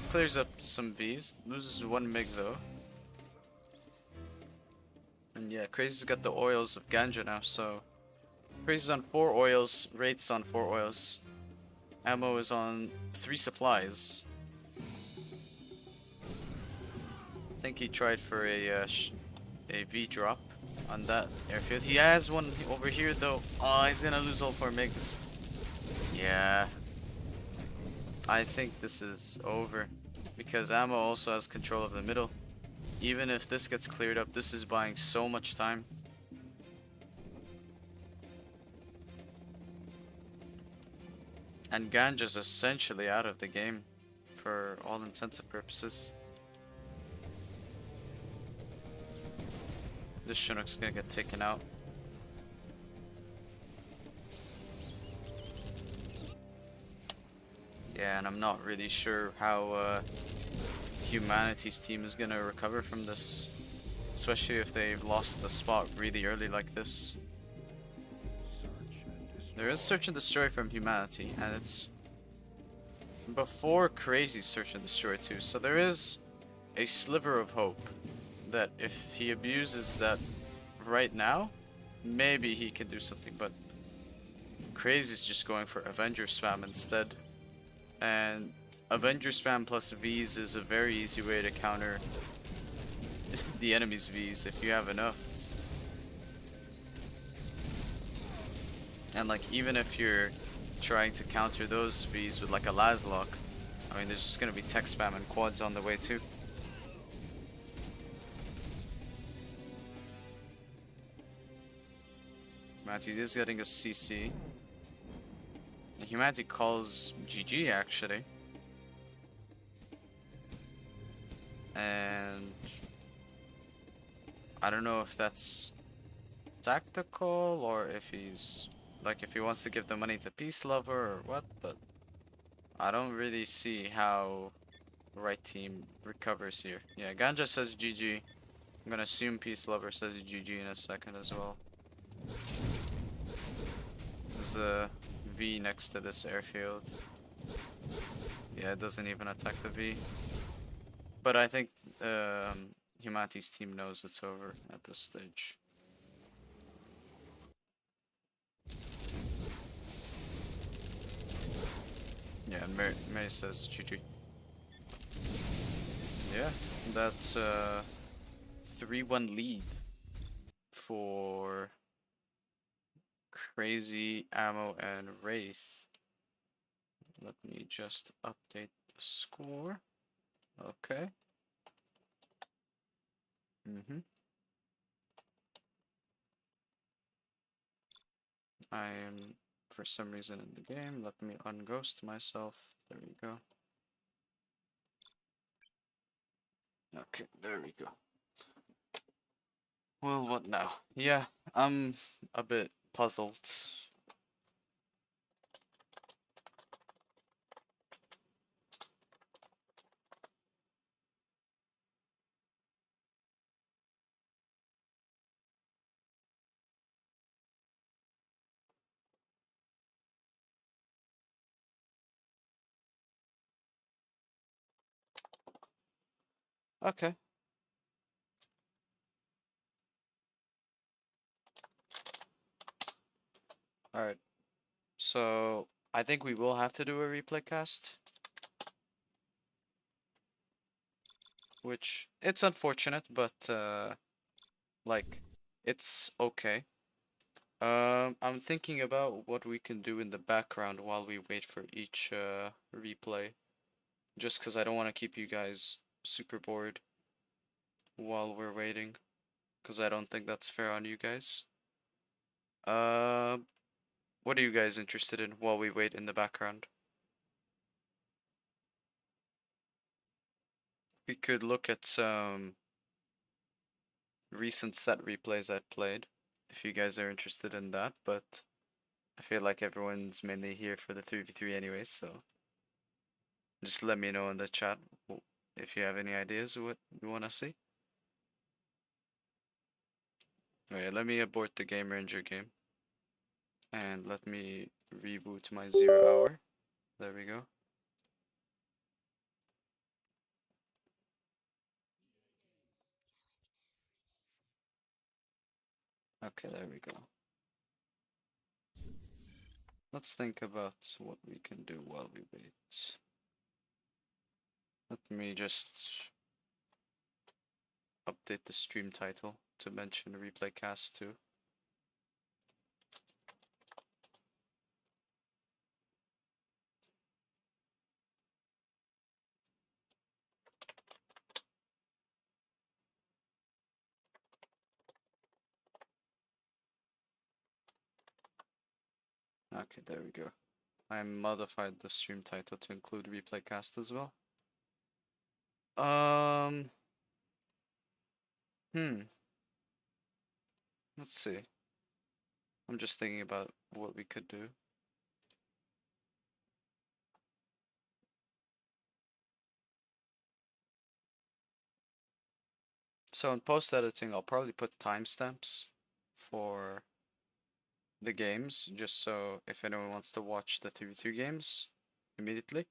Clears up some Vs. Loses 1 MiG though. And yeah, Crazy's got the oils of Ganja now, so... Crazy's on 4 oils, Wraith's on 4 oils. Ammo is on 3 supplies. I think he tried for a V drop on that airfield. He has one over here though. Oh, he's gonna lose all 4 MiGs. Yeah. I think this is over. Because Ammo also has control of the middle. Even if this gets cleared up, this is buying so much time. And Ganja's essentially out of the game for all intents and purposes. This Chinook's gonna get taken out. Yeah, and I'm not really sure how Humanity's team is gonna recover from this. Especially if they've lost the spot really early like this. There is Search and Destroy from Humanity, and it's before Crazy's Search and Destroy too, so there is a sliver of hope that if he abuses that right now, maybe he can do something, but Crazy's just going for Avenger spam instead. And Avenger spam plus Vs is a very easy way to counter the enemy's Vs if you have enough. And like, even if you're trying to counter those Vs with like a Laslock, I mean, there's just gonna be tech spam and quads on the way too. Humanity is getting a CC. And Humanity calls GG actually. And I don't know if that's tactical or if he's like, if he wants to give the money to PeaceLover or what, but I don't really see how the right team recovers here. Yeah, Ganja says GG. I'm gonna assume PeaceLover says GG in a second as well. There's a V next to this airfield. Yeah, it doesn't even attack the V. But I think Humanity's team knows it's over at this stage. Yeah, Mary says GG. yeah, that's 3-1 lead for Crazy Ammo and Wraith. Let me just update the score. Okay. I am for some reason in the game. Let me unghost myself. There we go. Okay, there we go. Well, what now? Yeah, I'm a bit puzzled. Okay. Alright. So, I think we will have to do a replay cast. Which, it's unfortunate, but, like, it's okay. I'm thinking about what we can do in the background while we wait for each, replay. Just because I don't want to keep you guys super bored while we're waiting. Because I don't think that's fair on you guys. Uh, what are you guys interested in while we wait in the background? We could look at some recent set replays I've played, if you guys are interested in that, but I feel like everyone's mainly here for the 3v3 anyways, so just let me know in the chat if you have any ideas of what you want to see. Okay, let me abort the Game Ranger game. And let me reboot my 0 hour. There we go. Okay, there we go. Let's think about what we can do while we wait. Let me just update the stream title to mention replay cast too. Okay, there we go. I modified the stream title to include replay cast as well. Let's see. I'm just thinking about what we could do. So in post editing, I'll probably put timestamps for the games, just so if anyone wants to watch the 3v3 games immediately,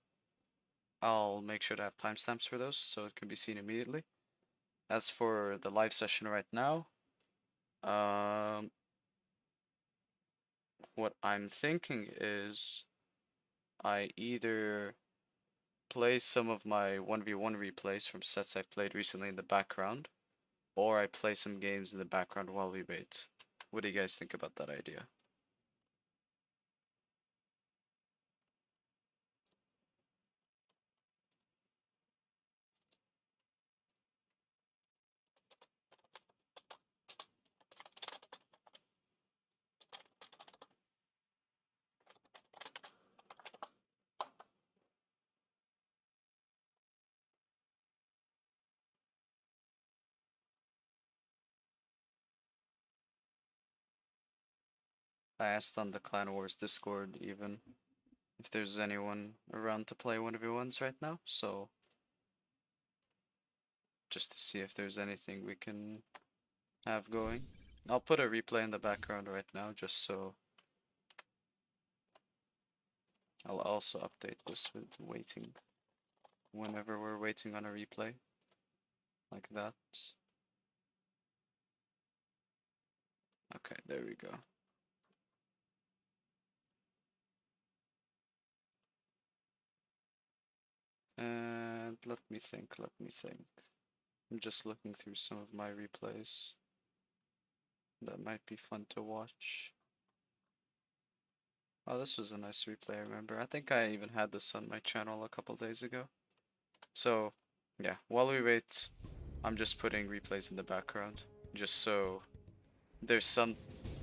I'll make sure to have timestamps for those so it can be seen immediately. As for the live session right now, what I'm thinking is I either play some of my 1v1 replays from sets I've played recently in the background, or I play some games in the background while we wait. What do you guys think about that idea? I asked on the Clan Wars Discord even if there's anyone around to play 1v1s right now, so just to see if there's anything we can have going. I'll put a replay in the background right now just so I'll also update this with waiting whenever we're waiting on a replay like that. Okay, there we go. And Let me think, let me think. I'm just looking through some of my replays. That might be fun to watch. Oh, this was a nice replay, I remember. I think I even had this on my channel a couple days ago. So, yeah, while we wait, I'm just putting replays in the background. Just so there's some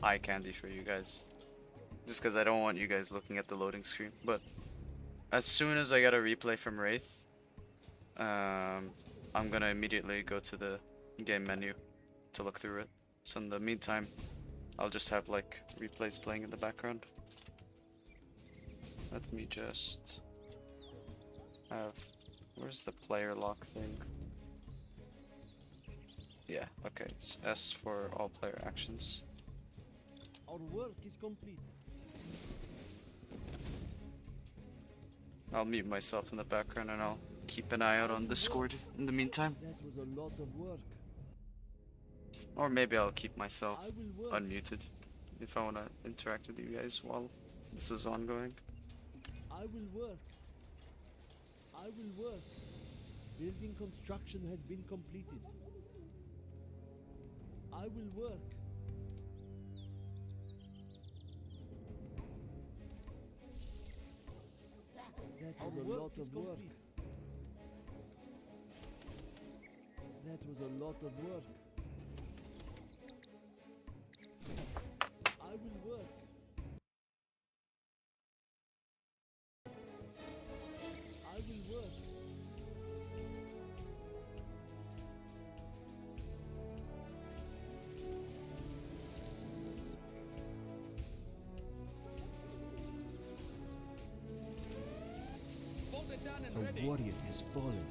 eye candy for you guys. Just because I don't want you guys looking at the loading screen. But as soon as I get a replay from Wraith, I'm gonna immediately go to the game menu to look through it. So in the meantime, I'll just have like replays playing in the background. Let me just have... Where's the player lock thing? Yeah, okay, it's S for all player actions. Our work is complete. I'll mute myself in the background and I'll keep an eye out on Discord in the meantime. That was a lot of work. Or maybe I'll keep myself unmuted if I want to interact with you guys while this is ongoing. I will work. I will work. Building construction has been completed. I will work. That was a lot of work. That was a lot of work. I will work. I will work. A warrior has fallen.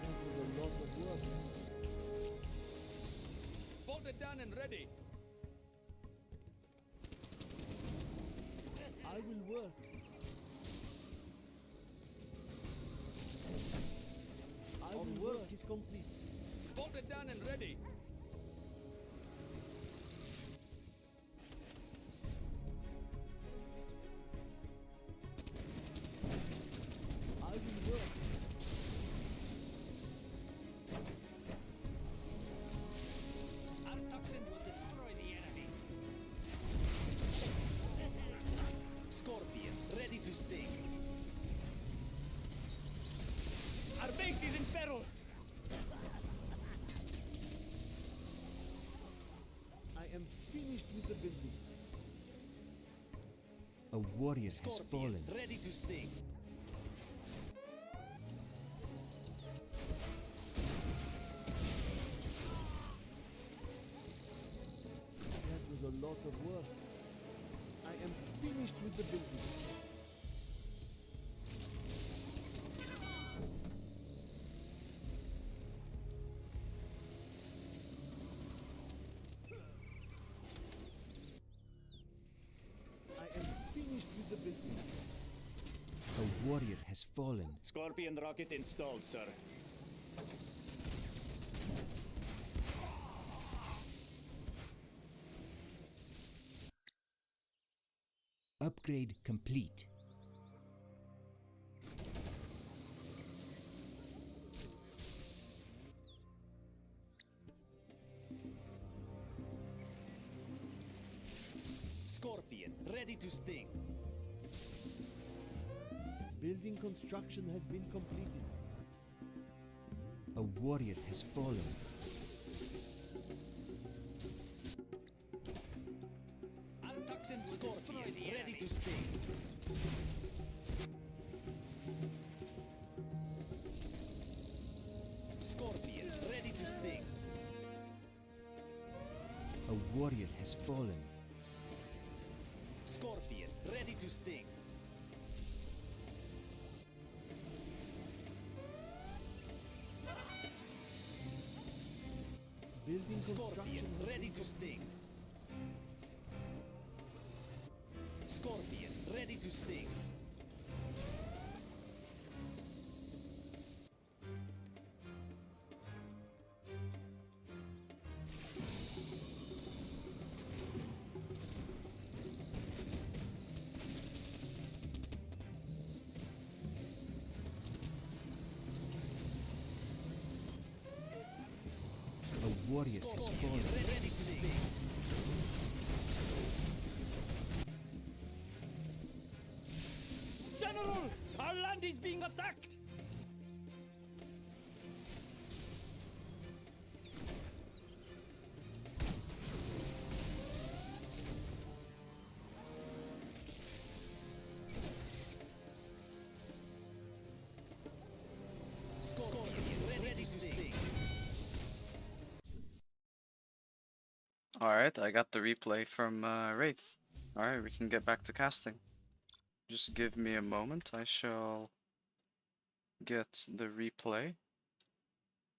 That was a lot of work. Bolted down and ready. I will work. Our work is complete. Bolted down and ready. I will work. Our toxins will destroy the enemy. Scorpion, ready to sting. Our base is in peril. I am finished with the building. A warrior has fallen. Ready to sting. That was a lot of work. I am finished with the building. I am finished with the building. A warrior has fallen. Scorpion rocket installed, sir. Upgrade complete. Scorpion, ready to sting. Building construction has been completed. A warrior has fallen. Our toxins will Scorpion, destroy the ready enemy. to sting. Scorpion, ready to sting. A warrior has fallen. Scorpion, ready to sting. Building Scorpion, ready to sting. Scorpion, ready to sting. warriors has fallen. General, our land is being attacked. Alright, I got the replay from Wraith. Alright, we can get back to casting. Just give me a moment, I shall get the replay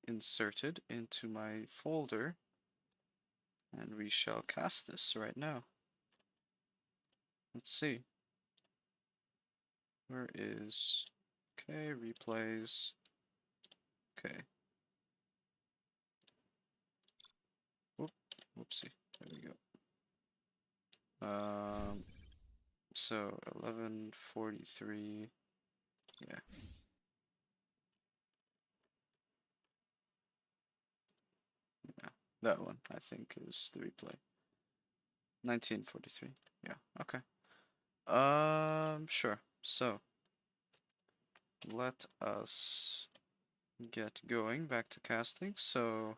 inserted into my folder, and we shall cast this right now. Let's see. Where is... Okay, replays. Okay. Whoopsie. There we go. So 11:43. Yeah. Yeah, that one I think is the replay. 1943. Yeah. Okay. Sure. So let us get going back to casting. So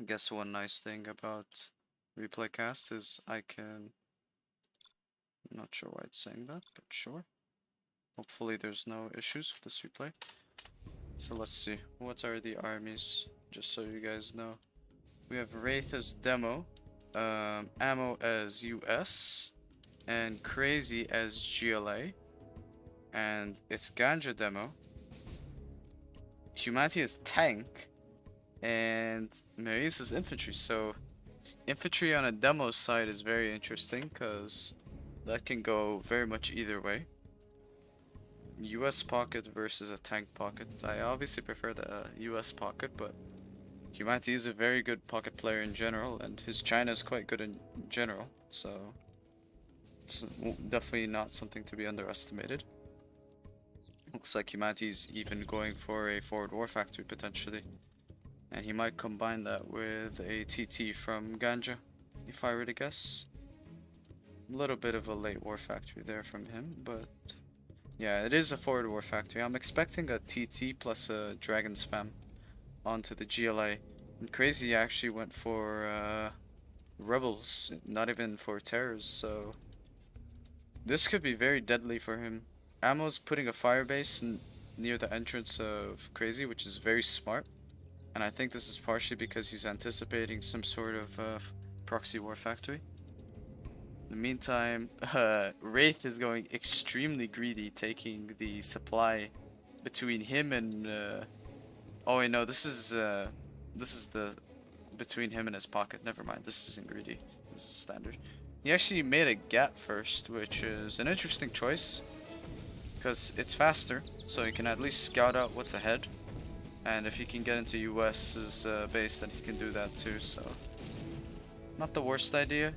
I guess one nice thing about replay cast is I can, I'm not sure why it's saying that, but sure. Hopefully there's no issues with this replay. So let's see, what are the armies, just so you guys know. We have Wraith as demo, Ammo as US, and Crazy as GLA, and it's Ganja demo. Humanity is tank, and Maurice is infantry. So infantry on a demo side is very interesting because that can go very much either way. US pocket versus a tank pocket. I obviously prefer the US pocket, but Humanity is a very good pocket player in general, and his China is quite good in general, so it's definitely not something to be underestimated. Looks like Humanity's even going for a forward war factory potentially. And he might combine that with a TT from Ganja, if I were to guess. A little bit of a late war factory there from him, but yeah, it is a forward war factory. I'm expecting a TT plus a Dragon Spam onto the GLA. And Crazy actually went for Rebels, not even for Terrors, so this could be very deadly for him. Ammo's putting a fire base near the entrance of Crazy, which is very smart. And I think this is partially because he's anticipating some sort of proxy war factory. In the meantime, Wraith is going extremely greedy, taking the supply between him and... oh wait, no, this is the... between him and his pocket. Never mind, this isn't greedy. This is standard. He actually made a gap first, which is an interesting choice. Because it's faster, so he can at least scout out what's ahead. And if he can get into US's base, then he can do that too, so... Not the worst idea.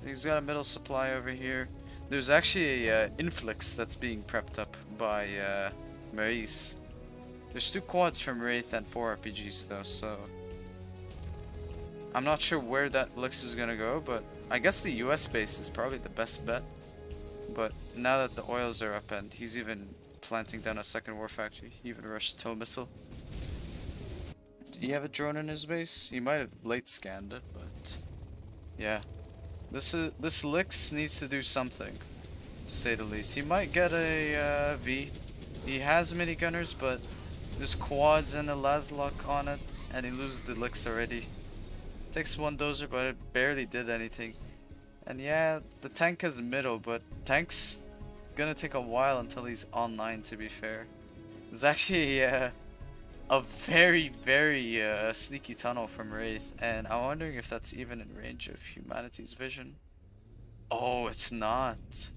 He's got a middle supply over here. There's actually a influx that's being prepped up by Maurice. There's 2 quads from Wraith and 4 RPGs though, so... I'm not sure where that Lix is gonna go, but I guess the US base is probably the best bet. But now that the oils are up and he's even planting down a second war factory, he even rushed tow missile. Did he have a drone in his base? He might have late scanned it, but yeah. This Lix needs to do something, to say the least. He might get a V. He has minigunners, but there's quads and a Laslock on it, and he loses the Lix already. Takes 1 dozer, but it barely did anything. And yeah, the tank has middle, but tank's gonna take a while until he's online, to be fair. There's actually a very, very sneaky tunnel from Wraith, and I'm wondering if that's even in range of Humanity's vision. Oh, it's not.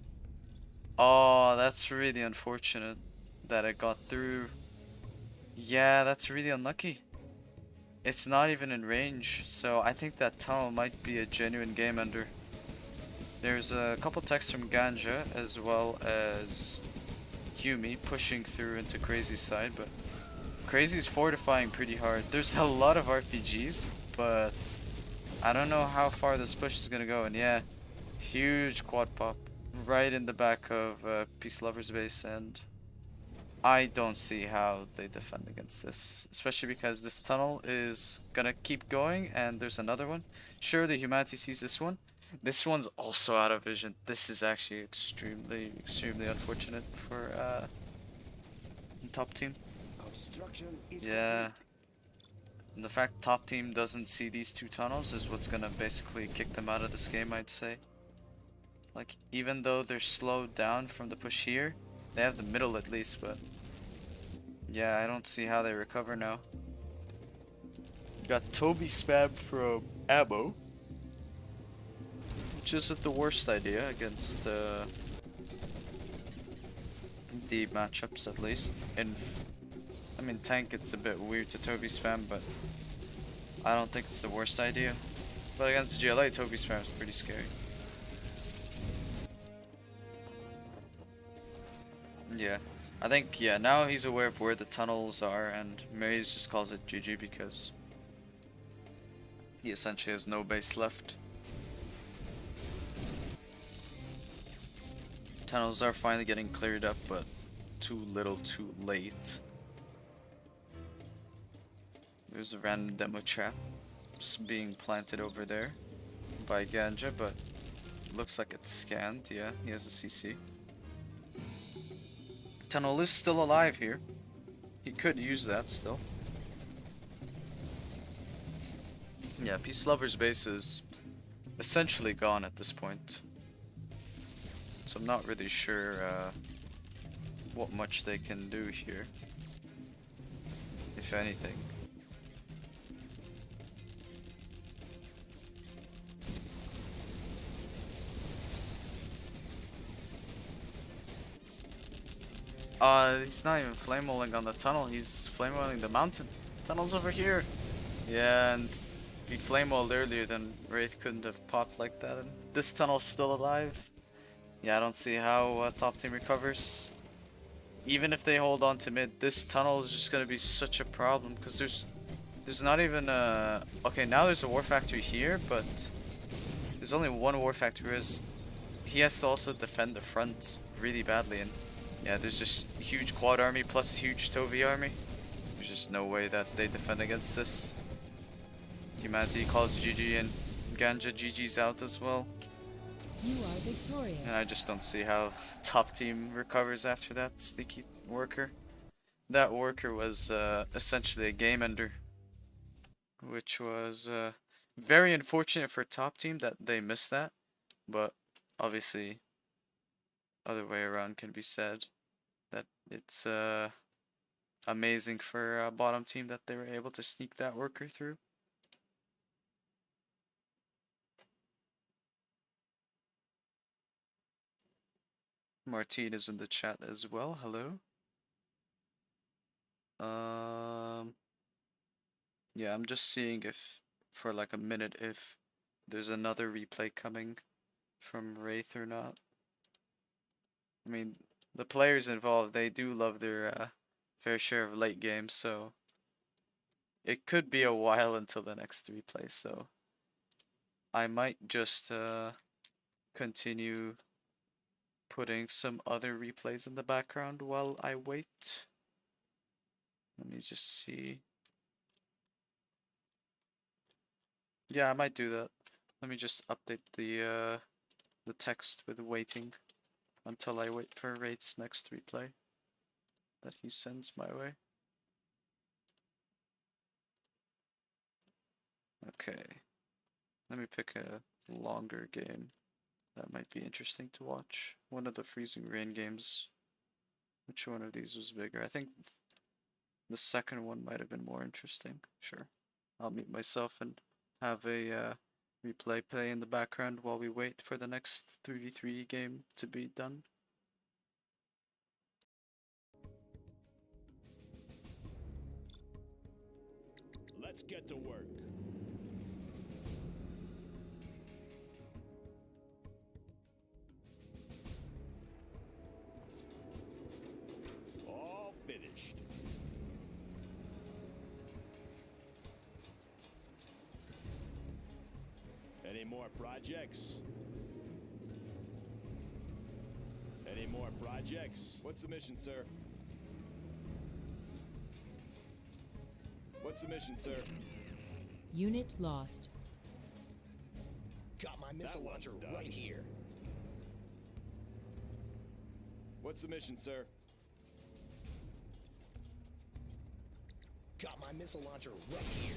Oh, that's really unfortunate that it got through. Yeah, that's really unlucky. It's not even in range, so I think that tunnel might be a genuine game ender. There's a couple texts from Ganja as well as Hummi pushing through into Crazy's side, but Crazy's fortifying pretty hard. There's a lot of RPGs, but I don't know how far this push is gonna go. And yeah, huge quad pop right in the back of PeaceLover's base, and I don't see how they defend against this, especially because this tunnel is gonna keep going, and there's another one. Sure, the humanity sees this one. This one's also out of vision. This is actually extremely, extremely unfortunate for top team. Yeah. And the fact top team doesn't see these two tunnels is what's gonna basically kick them out of this game, I'd say. Like, even though they're slowed down from the push here, they have the middle at least, but yeah, I don't see how they recover now. Got Toby spam from ammo, which isn't the worst idea against the matchups at least. I mean, tank, it's a bit weird to Toby spam, but I don't think it's the worst idea. But against the GLA, Toby spam is pretty scary. Yeah, I think, yeah, now he's aware of where the tunnels are, and Maze just calls it GG because he essentially has no base left. Tunnels are finally getting cleared up, but too little too late. There's a random demo trap being planted over there by Ganja, but looks like it's scanned. Yeah, he has a CC. Tunnel is still alive here. He could use that still. Yeah, PeaceLover's base is essentially gone at this point. So I'm not really sure what much they can do here, if anything. He's not even flame walling on the tunnel, he's flame walling the mountain. Tunnel's over here. Yeah, and if he flame walled earlier, then Wraith couldn't have popped like that. And this tunnel's still alive. Yeah, I don't see how top team recovers. Even if they hold on to mid, this tunnel is just gonna be such a problem because there's not even a... Okay, now there's a war factory here, but there's only one war factory, whereas he has to also defend the front really badly. And yeah, there's just a huge quad army plus a huge Tovi army. There's just no way that they defend against this. Humanity calls GG, and Ganja GG's out as well. You are victorious. And I just don't see how top team recovers after that sneaky worker. That worker was essentially a game ender, which was very unfortunate for top team that they missed that, but obviously other way around can be said, that it's amazing for bottom team that they were able to sneak that worker through. Martine is in the chat as well. Hello. Yeah, I'm just seeing if for like a minute if there's another replay coming from Wraith or not. I mean, the players involved, they do love their fair share of late games, so it could be a while until the next replay, so I might just continue putting some other replays in the background while I wait. Let me just see. Yeah, I might do that. Let me just update the text with waiting until I wait for Wraith's next replay that he sends my way. Okay. Let me pick a longer game that might be interesting to watch. One of the Freezing Rain games. Which one of these was bigger? I think the second one might have been more interesting. Sure. I'll mute myself and have a replay play in the background while we wait for the next 3v3 game to be done. Let's get to work. All finished. Any more projects? Any more projects? What's the mission, sir? What's the mission, sir? Unit lost. Got my missile launcher right here. What's the mission, sir? Got my missile launcher right here.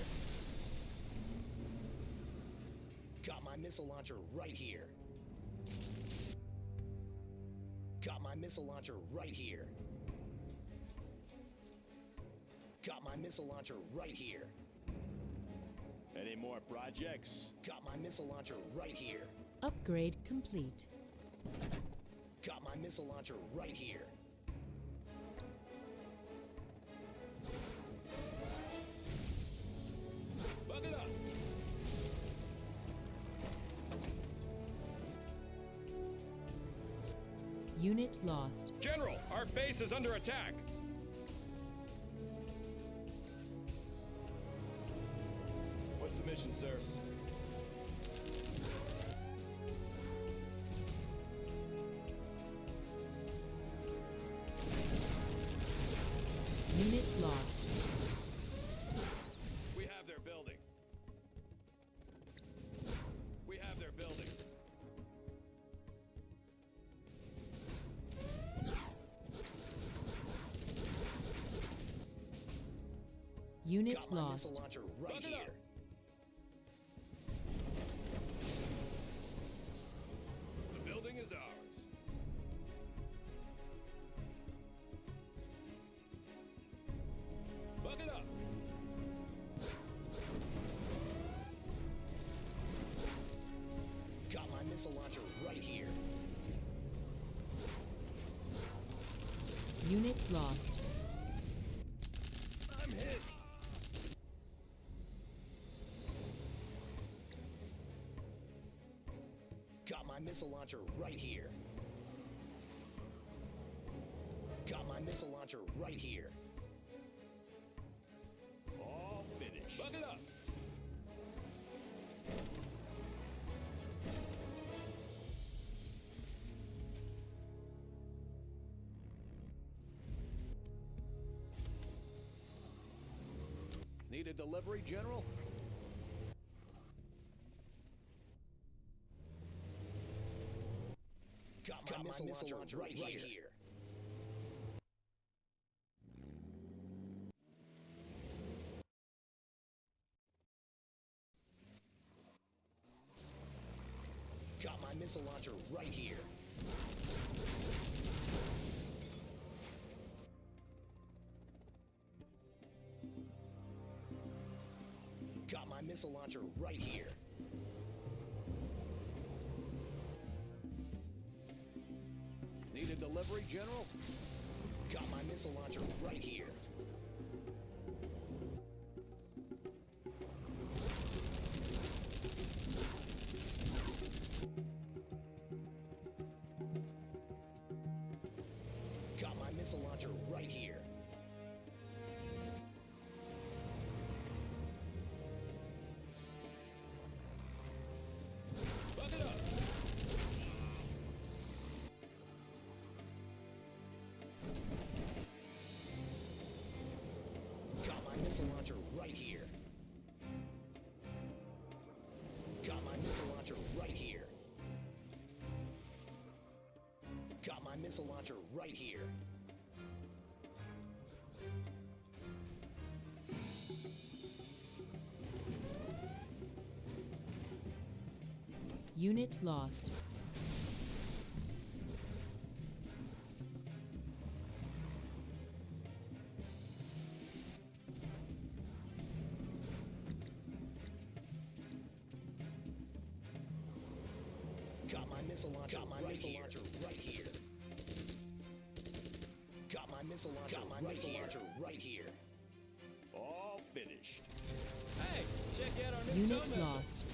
Got my missile launcher right here. Got my missile launcher right here. Got my missile launcher right here. Any more projects? Got my missile launcher right here. Upgrade complete. Got my missile launcher right here. Bug it up. Unit lost. General, our base is under attack. What's the mission, sir? Unit lost. We have their building. We have their building. Unit Got my lost. missile launcher right Bug it here. up. The building is ours. Bug it up. Got my missile launcher right here. Unit lost. I'm hit. Got my missile launcher right here. Got my missile launcher right here. All finished. Bug it up. Need a delivery, General? Got my missile launcher right here. Got my missile launcher right here. Got my missile launcher right here. Need a delivery, General? Got my missile launcher right here. Got my missile launcher right here. Bug it up. Got my missile launcher right here. Got my missile launcher right here. Got my missile launcher right here. Unit lost. Got my missile launcher right here. Got my missile launcher right here. All finished. Hey, check out our new Unit tow missile. lost.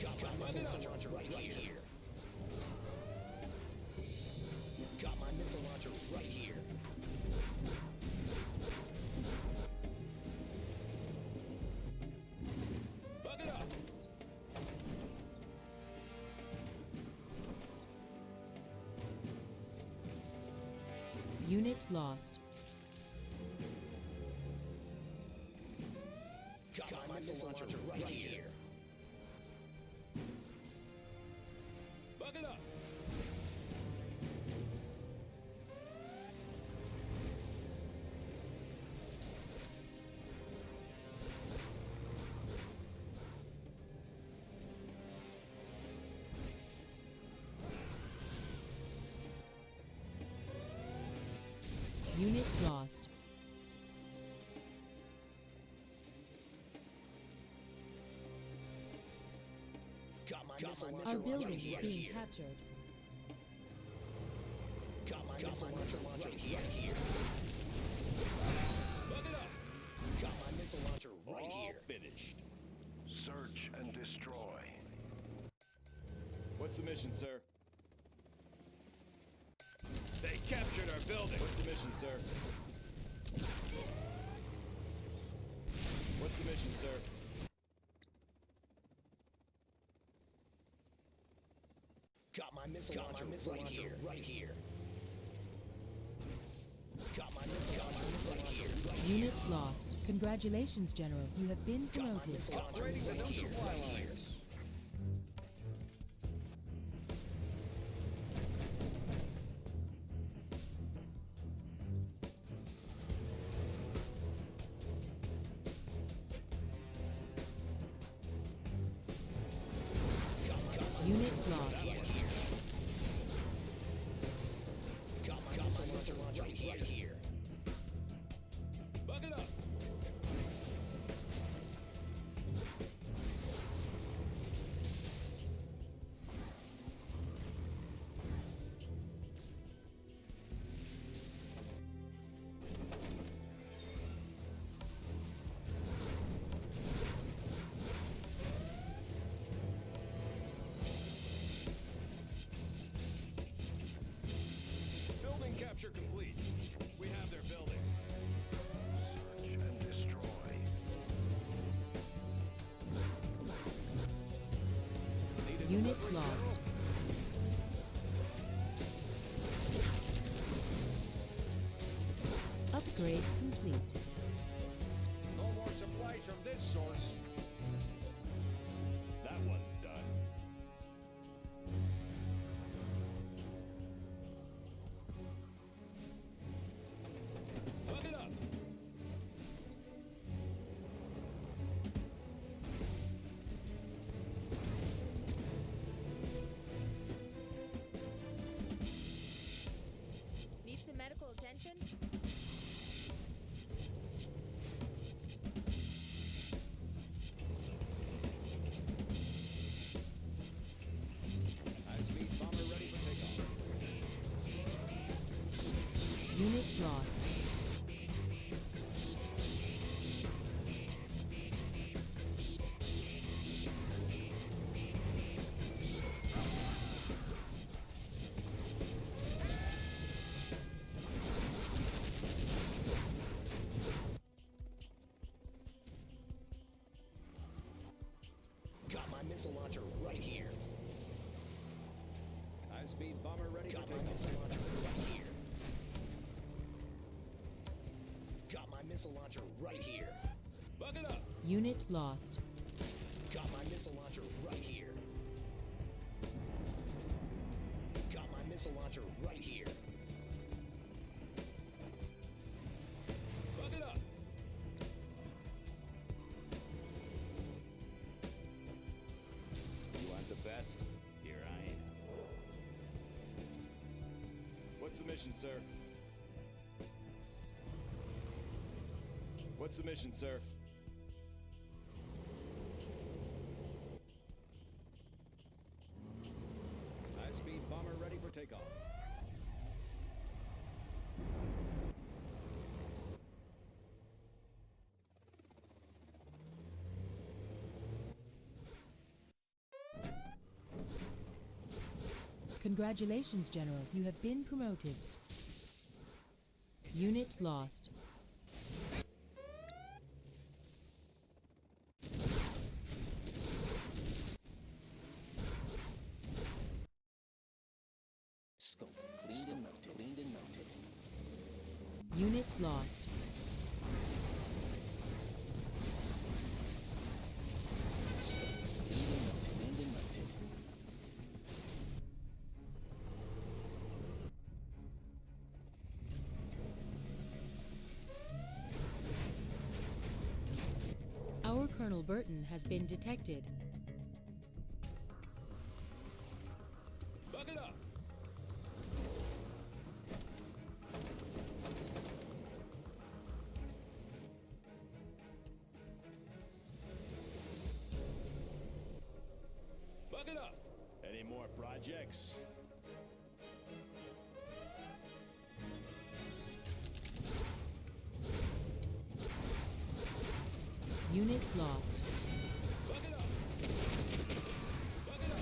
Got my missile launcher right here. Got my missile launcher Unit lost. Got my missile launcher right here. Buckle up. Unit lost. Got my missile Our launcher building right is here. being captured. Got my missile launcher right here. Buckle up. Got my missile launcher right All here. finished. Search and destroy. What's the mission, sir? They captured our building. What's the mission, sir? What's the mission, sir? Got my missile launcher right here. Got my missile launcher right here. Unit lost. Congratulations, General. You have been Got my promoted. missile launcher right here. Right here. Unit lost. Got my missile launcher right here. Buckle up. Building capture complete. We have their building. Search and destroy. Unit lost. Upgrade complete. No more supplies from this source. That one's done. Buckle up. Need some medical attention? High-speed bomber ready for takeoff. Unit lost. Got my missile launcher right here. High-speed bomber ready Got for my takeoff. missile launcher right here. Got my missile launcher right here. Buckle up. Unit lost. Got my missile launcher right here. Got my missile launcher right here. Buckle up. You want the best? Here I am. What's the mission, sir? What's the mission, sir? High-speed bomber ready for takeoff. Congratulations, General. You have been promoted. Unit lost. Scope cleaned and melted. Unit lost. Our Colonel Burton has been detected. Buckle up. Buckle up. Any more projects? Unit lost. Buckle up. Buckle up.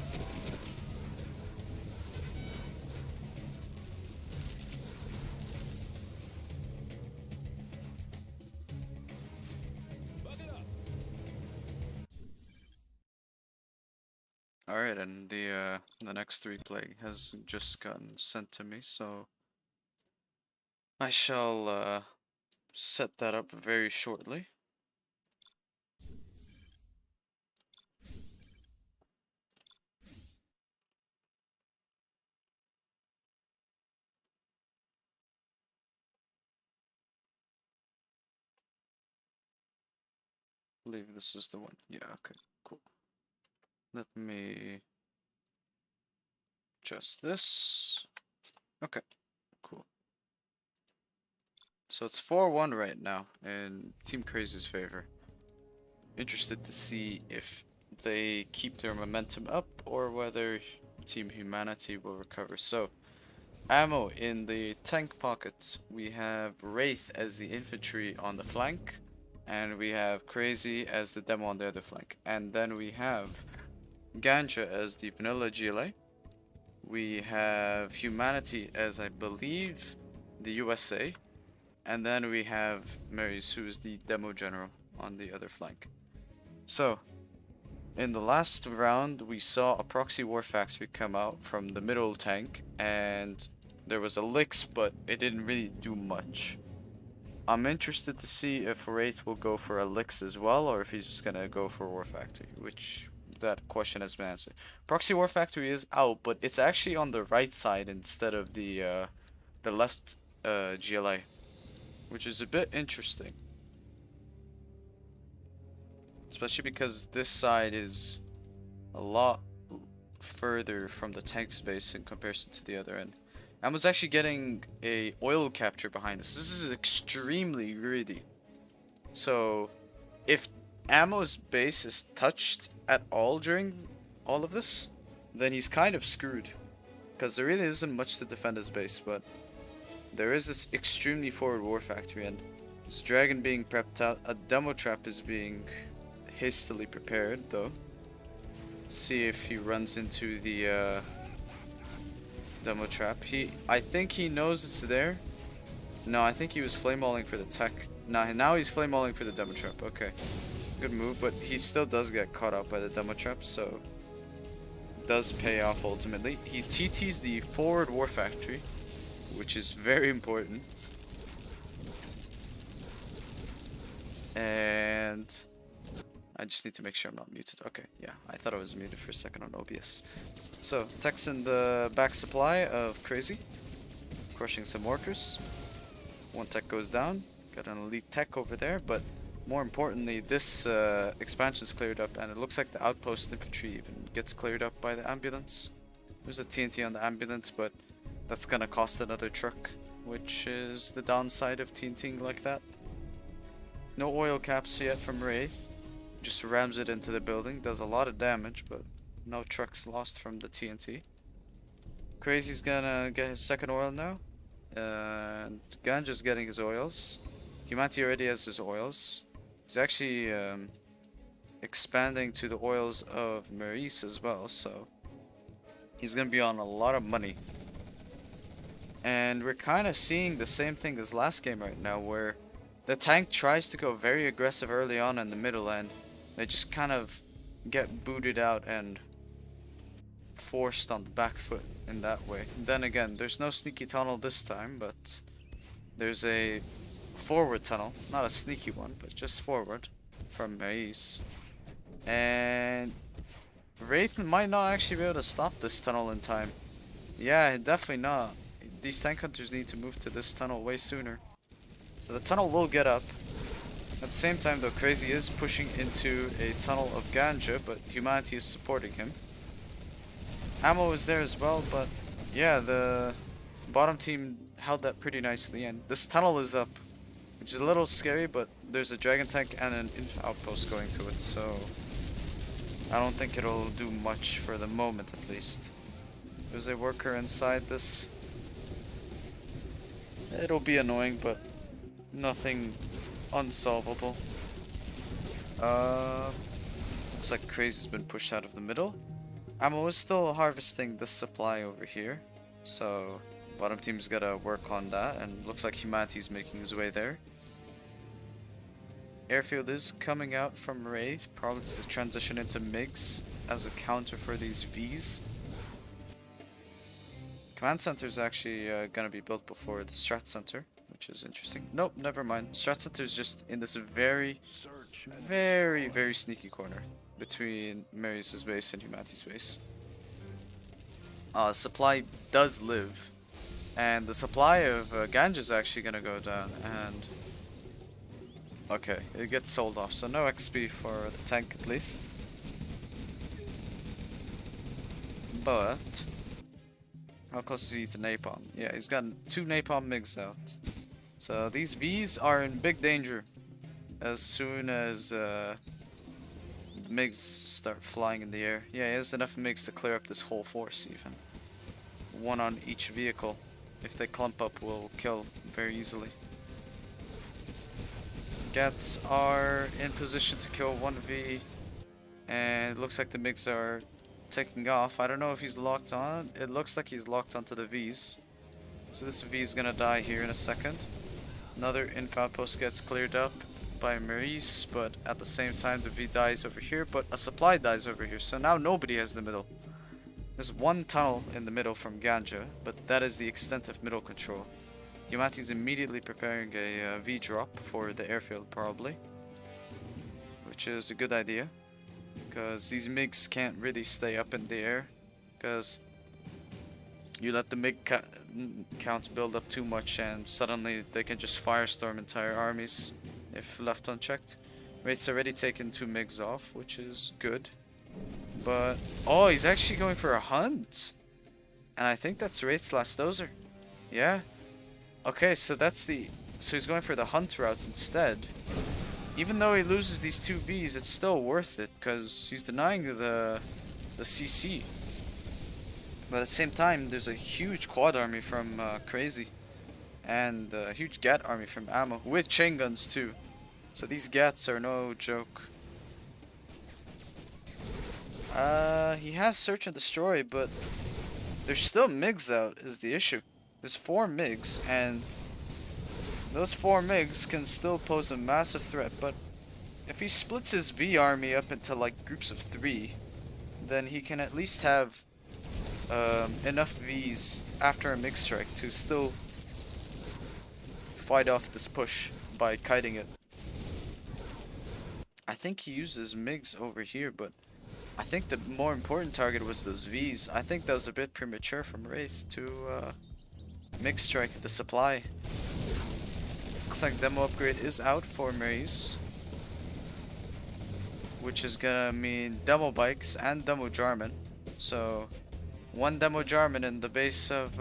Buckle up. Alright, and the next 3 plague has just gotten sent to me, so I shall set that up very shortly. I believe this is the one. Yeah, okay, cool. Let me adjust this. Okay, cool. So it's 4-1 right now in Team Crazy's favor. Interested to see if they keep their momentum up or whether Team Humanity will recover. So, ammo in the tank pocket. We have Wraith as the infantry on the flank. And we have Crazy as the demo on the other flank. And then we have Ganja as the vanilla GLA. We have Humanity as, I believe, the USA. And then we have Mary's, who is the demo general on the other flank. So, in the last round, we saw a proxy war factory come out from the middle tank. And there was a Lix, but it didn't really do much. I'm interested to see if Wraith will go for a Lix as well, or if he's just gonna go for War Factory, which that question has been answered. Proxy War Factory is out, but it's actually on the right side instead of the left GLA, which is a bit interesting. Especially because this side is a lot further from the tank's base in comparison to the other end. I was actually getting a oil capture behind this. This is extremely greedy. So, if Ammo's base is touched at all during all of this, then he's kind of screwed. Because there really isn't much to defend his base, but there is this extremely forward war factory, and this dragon being prepped out. A demo trap is being hastily prepared, though. See if he runs into the demo trap. I think he knows it's there. No, I think he was flame-walling for the tech. Now he's flame-walling for the demo trap. Okay. Good move, but he still does get caught out by the demo trap, so it does pay off ultimately. He TTs the forward war factory, which is very important. And I just need to make sure I'm not muted. Okay, yeah, I thought I was muted for a second on OBS. So, tech's in the back supply of Crazy. Crushing some workers. One tech goes down. Got an elite tech over there, but more importantly, this expansion's cleared up, and it looks like the outpost infantry even gets cleared up by the ambulance. There's a TNT on the ambulance, but that's gonna cost another truck, which is the downside of TNTing like that. No oil caps yet from Wraith. Just rams it into the building, does a lot of damage, but no trucks lost from the TNT. Crazy's gonna get his second oil now. And Ganja's getting his oils. Humanity already has his oils. He's actually expanding to the oils of Maurice as well, so he's gonna be on a lot of money. And we're kind of seeing the same thing as last game right now, where the tank tries to go very aggressive early on in the middle, and they just kind of get booted out and forced on the back foot in that way. Then again, there's no sneaky tunnel this time, but there's a forward tunnel, not a sneaky one, but just forward from Maze. And Wraith might not actually be able to stop this tunnel in time. Yeah, definitely not. These tank hunters need to move to this tunnel way sooner. So the tunnel will get up. At the same time though, Crazy is pushing into a tunnel of Ganja, but humanity is supporting him. Ammo is there as well, but yeah, the bottom team held that pretty nicely, and this tunnel is up, which is a little scary, but there's a dragon tank and an inf outpost going to it, so I don't think it'll do much for the moment at least. There's a worker inside this. It'll be annoying, but nothing unsolvable. Looks like Crazy's been pushed out of the middle. Ammo is still harvesting the supply over here, so bottom team's gotta work on that, and looks like humanity's making his way there. Airfield is coming out from Wraith, probably to transition into MiGs as a counter for these Vs. Command center is actually gonna be built before the strat center, which is interesting. Nope, never mind. Strat center is just in this very sneaky corner between Marius' base and humanity's base. Supply does live, and the supply of Ganja is actually gonna go down, and okay, it gets sold off, so no XP for the tank at least. But how close is he to napalm? Yeah, he's got 2 napalm MiGs out. So these Vs are in big danger as soon as MiGs start flying in the air. Yeah, he has enough MiGs to clear up this whole force even. 1 on each vehicle. If they clump up, will kill very easily. Gats are in position to kill 1V, and it looks like the MiGs are taking off. I don't know if he's locked on. It looks like he's locked onto the Vs. So this V is gonna die here in a second. Another inf outpost gets cleared up by Maurice, but at the same time the V dies over here, but a supply dies over here. So now nobody has the middle. There's 1 tunnel in the middle from Ganja, but that is the extent of middle control. Humanity's immediately preparing a V drop for the airfield probably, which is a good idea, because these MiGs can't really stay up in the air, because you let the MiG count build up too much and suddenly they can just firestorm entire armies if left unchecked. Wraith's already taken 2 MiGs off, which is good. But oh, he's actually going for a hunt, and I think that's Wraith's last dozer. Yeah. Okay, so he's going for the hunt route instead. Even though he loses these 2 Vs, it's still worth it because he's denying the CC. But at the same time, there's a huge quad army from Crazy, and a huge Gat army from Ammo, with chain guns too. So these Gats are no joke. He has Search and Destroy, but there's still MiGs out is the issue. There's 4 MiGs, and those 4 MiGs can still pose a massive threat, but if he splits his V army up into like groups of 3, then he can at least have enough Vs after a MiG strike to still fight off this push by kiting it. I think he uses MiGs over here, but I think the more important target was those Vs. I think that was a bit premature from Wraith to MiG strike the supply. Looks like demo upgrade is out for Maze, which is gonna mean demo bikes and demo Jarman. So 1 demo Jarman in the base of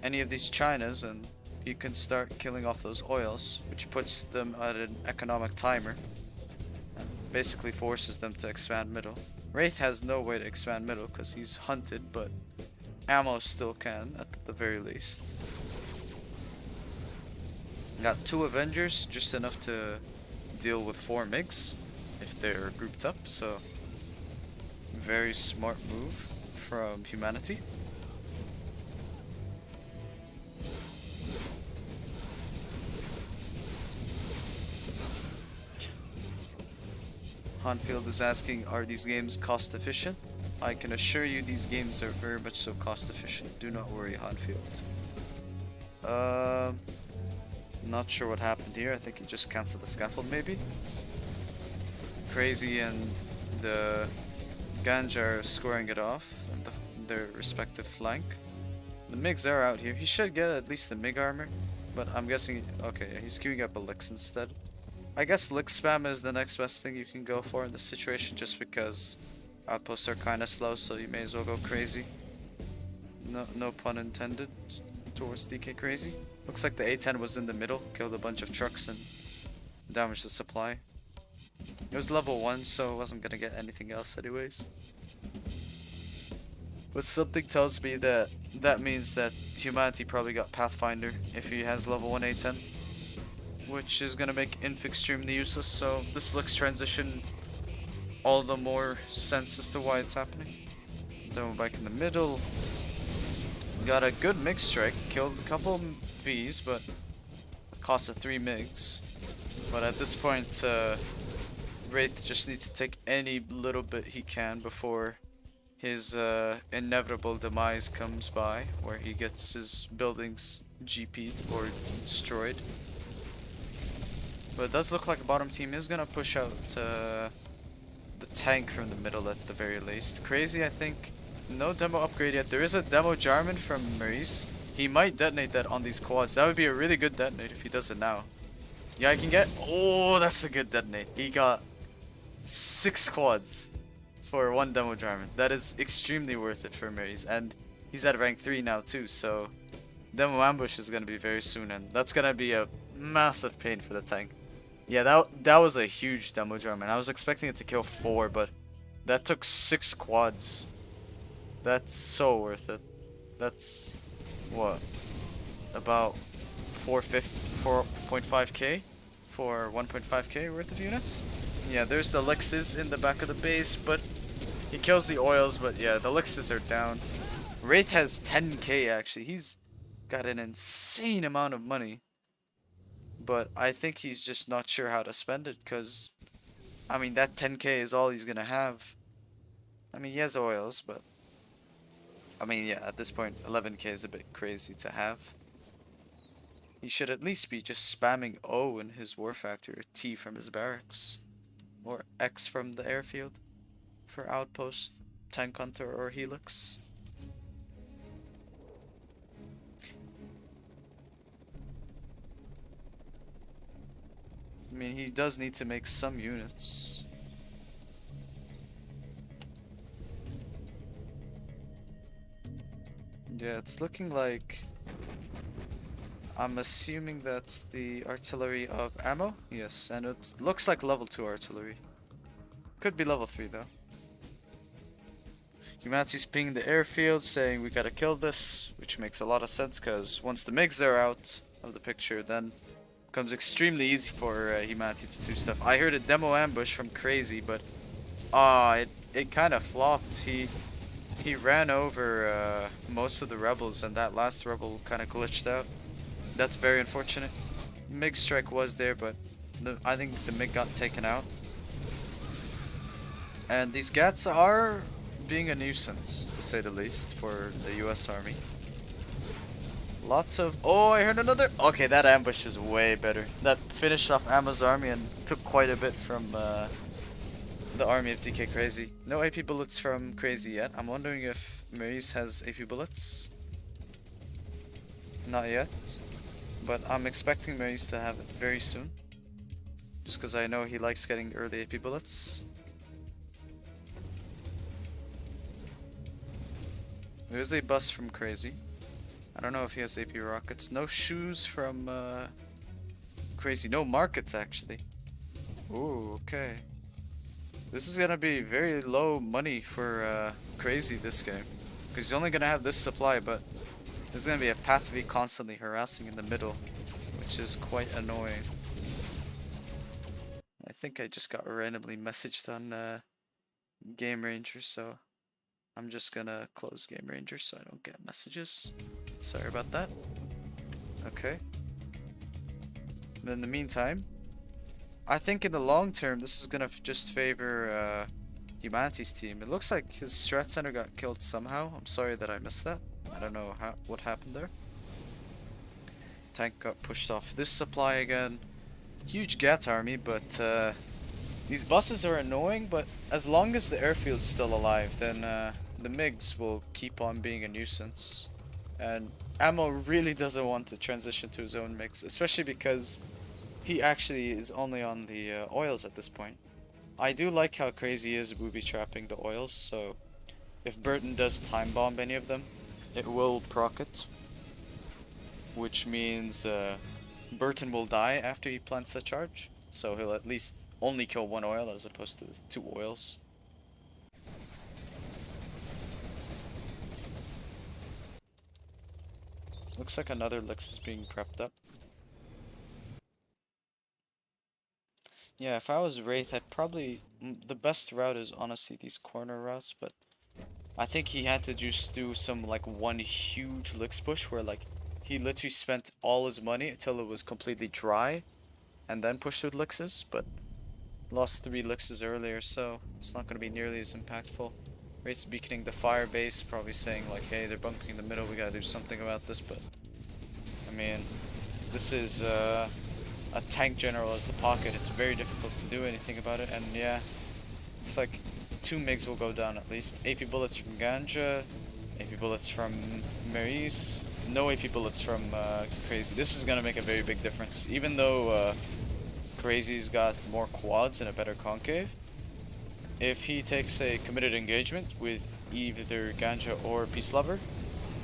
any of these Chinas, and you can start killing off those oils, which puts them at an economic timer and basically forces them to expand middle. Wraith has no way to expand middle because he's hunted, but Ammo still can at the very least. Got 2 Avengers, just enough to deal with 4 MiGs if they're grouped up, so very smart move from humanity. Hanfield is asking, are these games cost efficient? I can assure you these games are very much so cost efficient. Do not worry, Hanfield. Not sure what happened here. I think he just canceled the scaffold maybe. Crazy and the Ganja are squaring it off on their respective flank. The MiGs are out here. He should get at least the MiG armor, but I'm guessing, okay, yeah, he's queuing up a Licks instead. I guess Lick spam is the next best thing you can go for in this situation, just because outposts are kind of slow, so you may as well go crazy. No pun intended towards DK Crazy. Looks like the A10 was in the middle, killed a bunch of trucks and damaged the supply. It was level 1, so it wasn't gonna get anything else anyways. But something tells me that that means that Humanity probably got Pathfinder if he has level 1 A10. Which is gonna make Inf extremely useless, so this looks transition all the more sense as to why it's happening. Demo bike in the middle. Got a good MiG strike, killed a couple Vs, but it cost of 3 MiGs. But at this point, Wraith just needs to take any little bit he can before his inevitable demise comes by, where he gets his buildings GP'd or destroyed. But it does look like the bottom team is gonna push out the tank from the middle at the very least. Crazy, I think. No demo upgrade yet. There is a demo Jarman from Maurice. He might detonate that on these quads. That would be a really good detonate if he does it now. Yeah, I can get... Oh, that's a good detonate. He got 6 quads for 1 demo Jarman. That is extremely worth it for Maurice. And he's at rank 3 now too, so... Demo ambush is gonna be very soon, and that's gonna be a massive pain for the tank. Yeah, that was a huge demo Jarman. I was expecting it to kill 4, but that took 6 quads. That's so worth it. That's what, about 4.5k for 1.5k worth of units. Yeah, there's the Lixes in the back of the base, but he kills the oils. But yeah, the Lixes are down. Wraith has 10k actually. He's got an insane amount of money. But I think he's just not sure how to spend it, because, I mean, that 10k is all he's gonna have. I mean, he has oils, but, I mean, yeah, at this point, 11k is a bit crazy to have. He should at least be just spamming O in his war factor, or T from his barracks, or X from the airfield, for outpost, tank hunter, or helix. I mean, he does need to make some units. Yeah, it's looking like... I'm assuming that's the artillery of ammo? Yes, and it looks like level 2 artillery. Could be level 3 though. Humanity's pinging the airfield saying we gotta kill this, which makes a lot of sense, because once the MiGs are out of the picture, then becomes extremely easy for Humanity to do stuff. I heard a demo ambush from Crazy, but it kind of flopped. He ran over most of the rebels, and that last rebel kind of glitched out. That's very unfortunate. MiG strike was there, but I think the MiG got taken out. And these Gats are being a nuisance, to say the least, for the US Army. Lots of... Oh, I heard another... Okay, that ambush is way better. That finished off Ammo's army and took quite a bit from the army of DK Crazy. No AP bullets from Crazy yet. I'm wondering if Maurice has AP bullets. Not yet. But I'm expecting Maurice to have it very soon. Just because I know he likes getting early AP bullets. There's a bus from Crazy. I don't know if he has AP rockets. No shoes from Crazy. No markets actually. Ooh, okay. This is gonna be very low money for Crazy this game. Because he's only gonna have this supply, but there's gonna be a Path V constantly harassing in the middle, which is quite annoying. I think I just got randomly messaged on Game Ranger, so I'm just gonna close Game Ranger so I don't get messages. Sorry about that. Okay. But in the meantime, I think in the long term this is gonna just favor Humanity's team. It looks like his strat center got killed somehow. I'm sorry that I missed that. I don't know what happened there. Tank got pushed off this supply again. Huge Gat army, but these buses are annoying, but as long as the airfield's still alive, then the MiGs will keep on being a nuisance. And Ammo really doesn't want to transition to his own MiGs, especially because he actually is only on the oils at this point. I do like how crazy he is booby trapping the oils, so if Burton does time bomb any of them, it will proc it. Which means Burton will die after he plants the charge, so he'll at least only kill one oil as opposed to 2 oils. Looks like another Lix is being prepped up. Yeah, if I was Wraith, I'd probably... the best route is honestly these corner routes, but I think he had to just do some like one huge Lix push where like he literally spent all his money until it was completely dry and then pushed with Lixes, but lost 3 Lixes earlier, so it's not going to be nearly as impactful. Wraith's beaconing the fire base, probably saying like, hey, they're bunkering the middle, we gotta do something about this, but I mean, this is a tank general as the pocket. It's very difficult to do anything about it, and yeah, looks like 2 MiGs will go down at least. AP bullets from Ganja, AP bullets from Maurice, no AP bullets from Crazy. This is gonna make a very big difference, even though Crazy's got more quads and a better concave. If he takes a committed engagement with either Ganja or PeaceLover,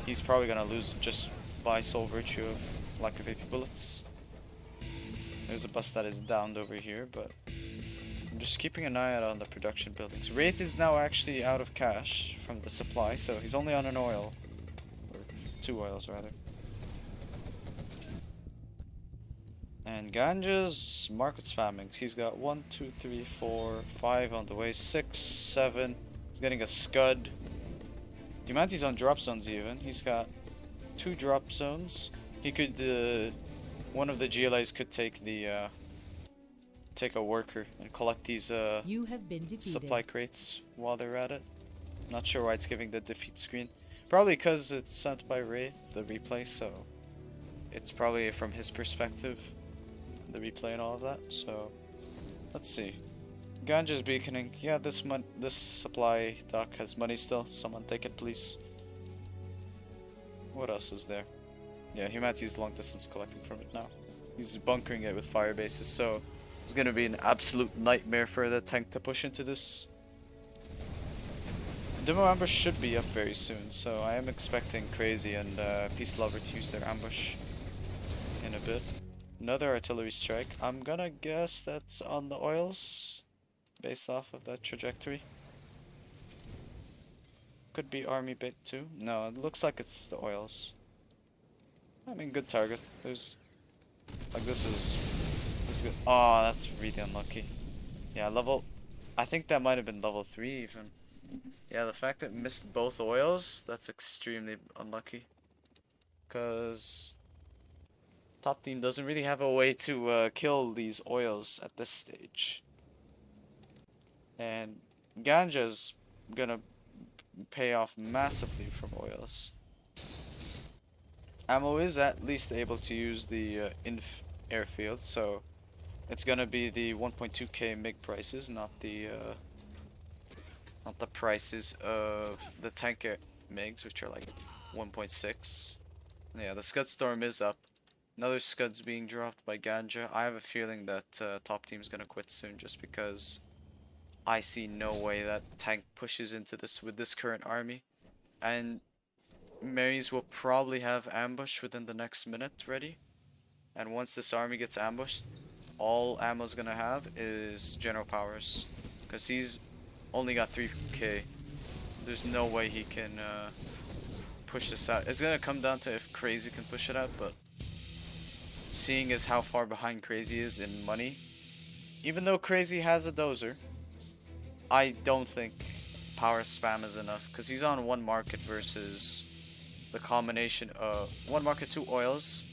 he's probably gonna lose just by sole virtue of lack of AP bullets. There's a bus that is downed over here, but I'm just keeping an eye out on the production buildings. Wraith is now actually out of cash from the supply, so he's only on an oil. Or 2 oils, rather. And Ganja's market spamming. He's got 1, 2, 3, 4, 5 on the way, 6, 7. He's getting a scud. Humanity's on drop zones even. He's got 2 drop zones. He could, one of the GLAs could take the, take a worker and collect these, You have been defeated. supply crates while they're at it. Not sure why it's giving the defeat screen. Probably because it's sent by Wraith, the replay, so it's probably from his perspective, the replay and all of that. So let's see. Ganja's beaconing. Yeah, this supply dock has money still. Someone take it, please. What else is there? Yeah, Humanity's long distance collecting from it now. He's bunkering it with fire bases, so it's gonna be an absolute nightmare for the tank to push into this. Demo ambush should be up very soon, so I am expecting Crazy and PeaceLover to use their ambush in a bit. Another artillery strike. I'm gonna guess that's on the oils, based off of that trajectory. Could be army bait too. No, it looks like it's the oils. I mean, good target. There's like this is good. Oh, that's really unlucky. Yeah, I think that might have been level 3 even. Yeah, the fact that it missed both oils, that's extremely unlucky. Cause top team doesn't really have a way to kill these oils at this stage. And Ganja's gonna pay off massively from oils. Ammo is at least able to use the inf airfield, so it's gonna be the 1.2k MiG prices, not the prices of the tank MiGs, which are like 1.6. Yeah, the Scud Storm is up. Another Scud's being dropped by Ganja. I have a feeling that top team's gonna quit soon, just because I see no way that tank pushes into this with this current army. And Marys will probably have ambush within the next minute ready. And once this army gets ambushed, all ammo's gonna have is general powers. Because he's only got 3k. There's no way he can push this out. It's gonna come down to if Crazy can push it out, but seeing as how far behind Crazy is in money, even though Crazy has a dozer, I don't think power spam is enough, because he's on 1 market versus the combination of 1 market, 2 oils,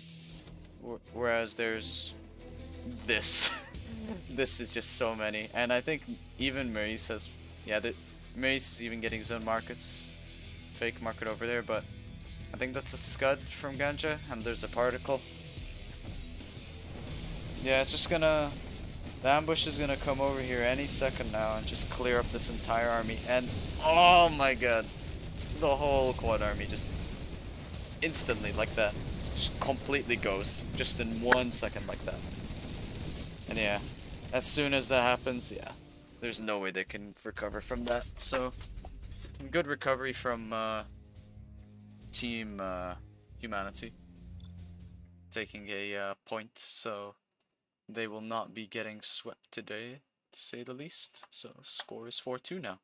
whereas there's this. This is just so many. And I think even Maurice has, yeah, Maurice is even getting zone markets, fake market over there, but I think that's a scud from Ganja, and there's a particle. Yeah, it's just gonna... The ambush is gonna come over here any second now and just clear up this entire army. And, oh my god. The whole quad army just instantly, like that, just completely goes. Just in 1 second like that. And yeah, as soon as that happens, yeah, there's no way they can recover from that. So, good recovery from Team Humanity. Taking a point, so they will not be getting swept today, to say the least. So, score is 4-2 now.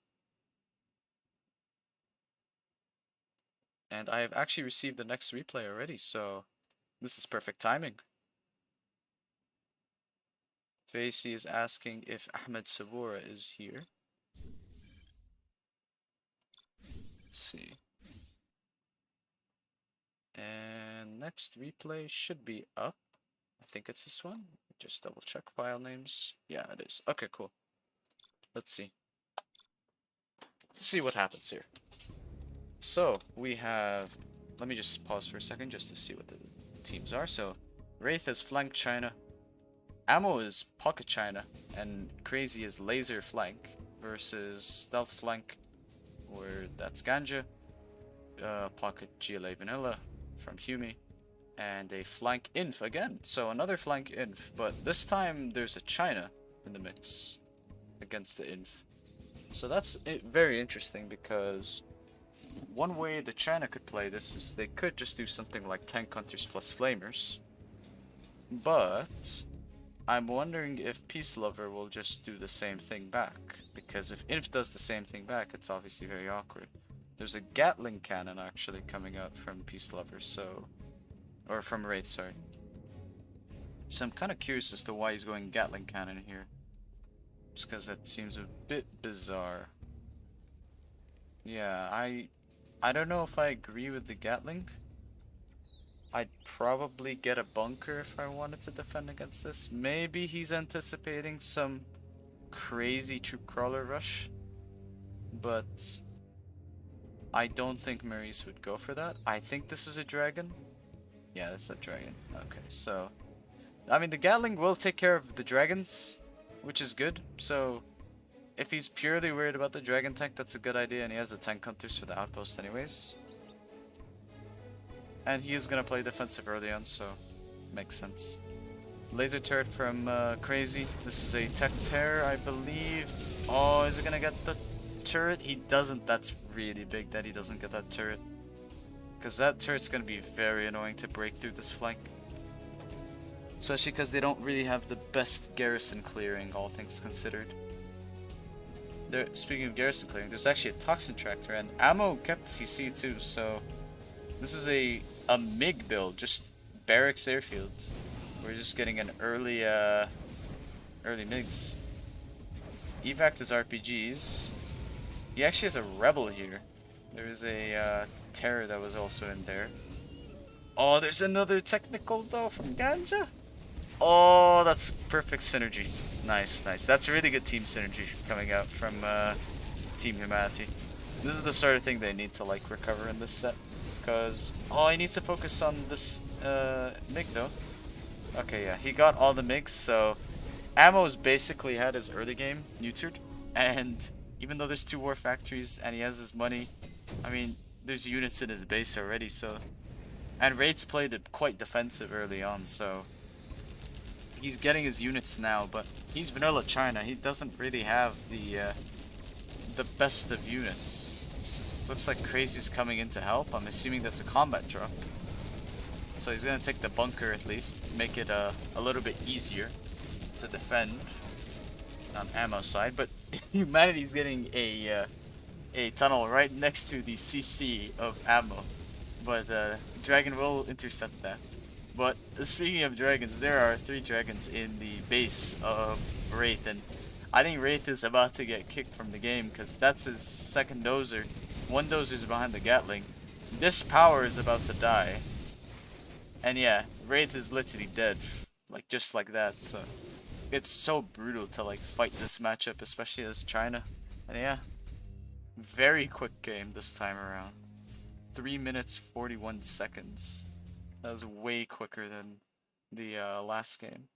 And I have actually received the next replay already, so this is perfect timing. Faisi is asking if Ahmed Sabura is here. Let's see. And next replay should be up. I think it's this one. Just double check file names. Yeah, it is. Okay, cool. Let's see. Let's see what happens here. So, we have... Let me just pause for a second just to see what the teams are. So, Wraith is flank China. Ammo is pocket China. And Crazy is laser flank versus stealth flank, where that's Ganja. Pocket GLA Vanilla from Hummi. And a flank inf again. So another flank inf, but this time there's a China in the mix against the inf. So that's very interesting, because one way the China could play this is they could just do something like tank hunters plus flamers. But I'm wondering if PeaceLover will just do the same thing back, because if inf does the same thing back, it's obviously very awkward. There's a Gatling cannon actually coming out from PeaceLover, so... Or from Wraith, sorry. So I'm kind of curious as to why he's going Gatling cannon here. Just because that seems a bit bizarre. Yeah, I don't know if I agree with the Gatling. I'd probably get a bunker if I wanted to defend against this. Maybe he's anticipating some crazy troop crawler rush. But I don't think Maurice would go for that. I think this is a dragon. Yeah, that's a dragon. Okay, so... I mean, the Gatling will take care of the dragons, which is good. So, if he's purely worried about the dragon tank, that's a good idea. And he has the tank hunters for the outpost anyways. And he is going to play defensive early on, so makes sense. Laser turret from Crazy. This is a tech tear, I believe. Oh, is he going to get the turret? He doesn't. That's really big that he doesn't get that turret. Because that turret's going to be very annoying to break through this flank. Especially because they don't really have the best garrison clearing, all things considered. Speaking of garrison clearing, there's actually a Toxin Tractor, and ammo kept CC too, so... This is a MiG build, just barracks airfield. We're just getting an early MiGs. Evac is RPGs. He actually has a Rebel here. There's a Terror that was also in there. Oh, there's another technical though from Ganja. Oh, that's perfect synergy. Nice, nice. That's really good team synergy coming out from Team Humanity. This is the sort of thing they need to like recover in this set. Because, oh, he needs to focus on this MiG though. Okay, yeah, he got all the MiGs, so Ammo's basically had his early game neutered. And even though there's 2 war factories and he has his money, I mean, there's units in his base already, so... And Wraith's played it quite defensive early on, so... He's getting his units now, but he's vanilla China. He doesn't really have the best of units. Looks like Crazy's coming in to help. I'm assuming that's a combat drop. So he's gonna take the bunker at least, make it a little bit easier to defend on ammo side. But Humanity's getting a tunnel right next to the CC of ammo. But Dragon will intercept that. But speaking of dragons, there are 3 dragons in the base of Wraith, and I think Wraith is about to get kicked from the game because that's his second dozer. 1 dozer's behind the Gatling. This power is about to die. And yeah, Wraith is literally dead. Like, just like that, so... It's so brutal to, like, fight this matchup, especially as China. And yeah, very quick game this time around. 3 minutes, 41 seconds. That was way quicker than the last game.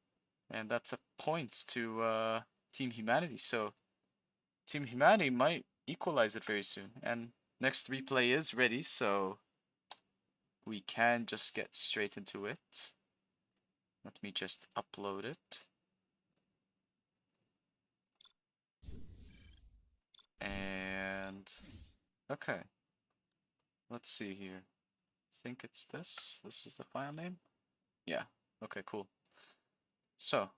And that's a point to Team Humanity. So Team Humanity might equalize it very soon. And next replay is ready, so we can just get straight into it. Let me just upload it. And okay, let's see here. I think it's this. This is the file name. Yeah. Okay, cool. So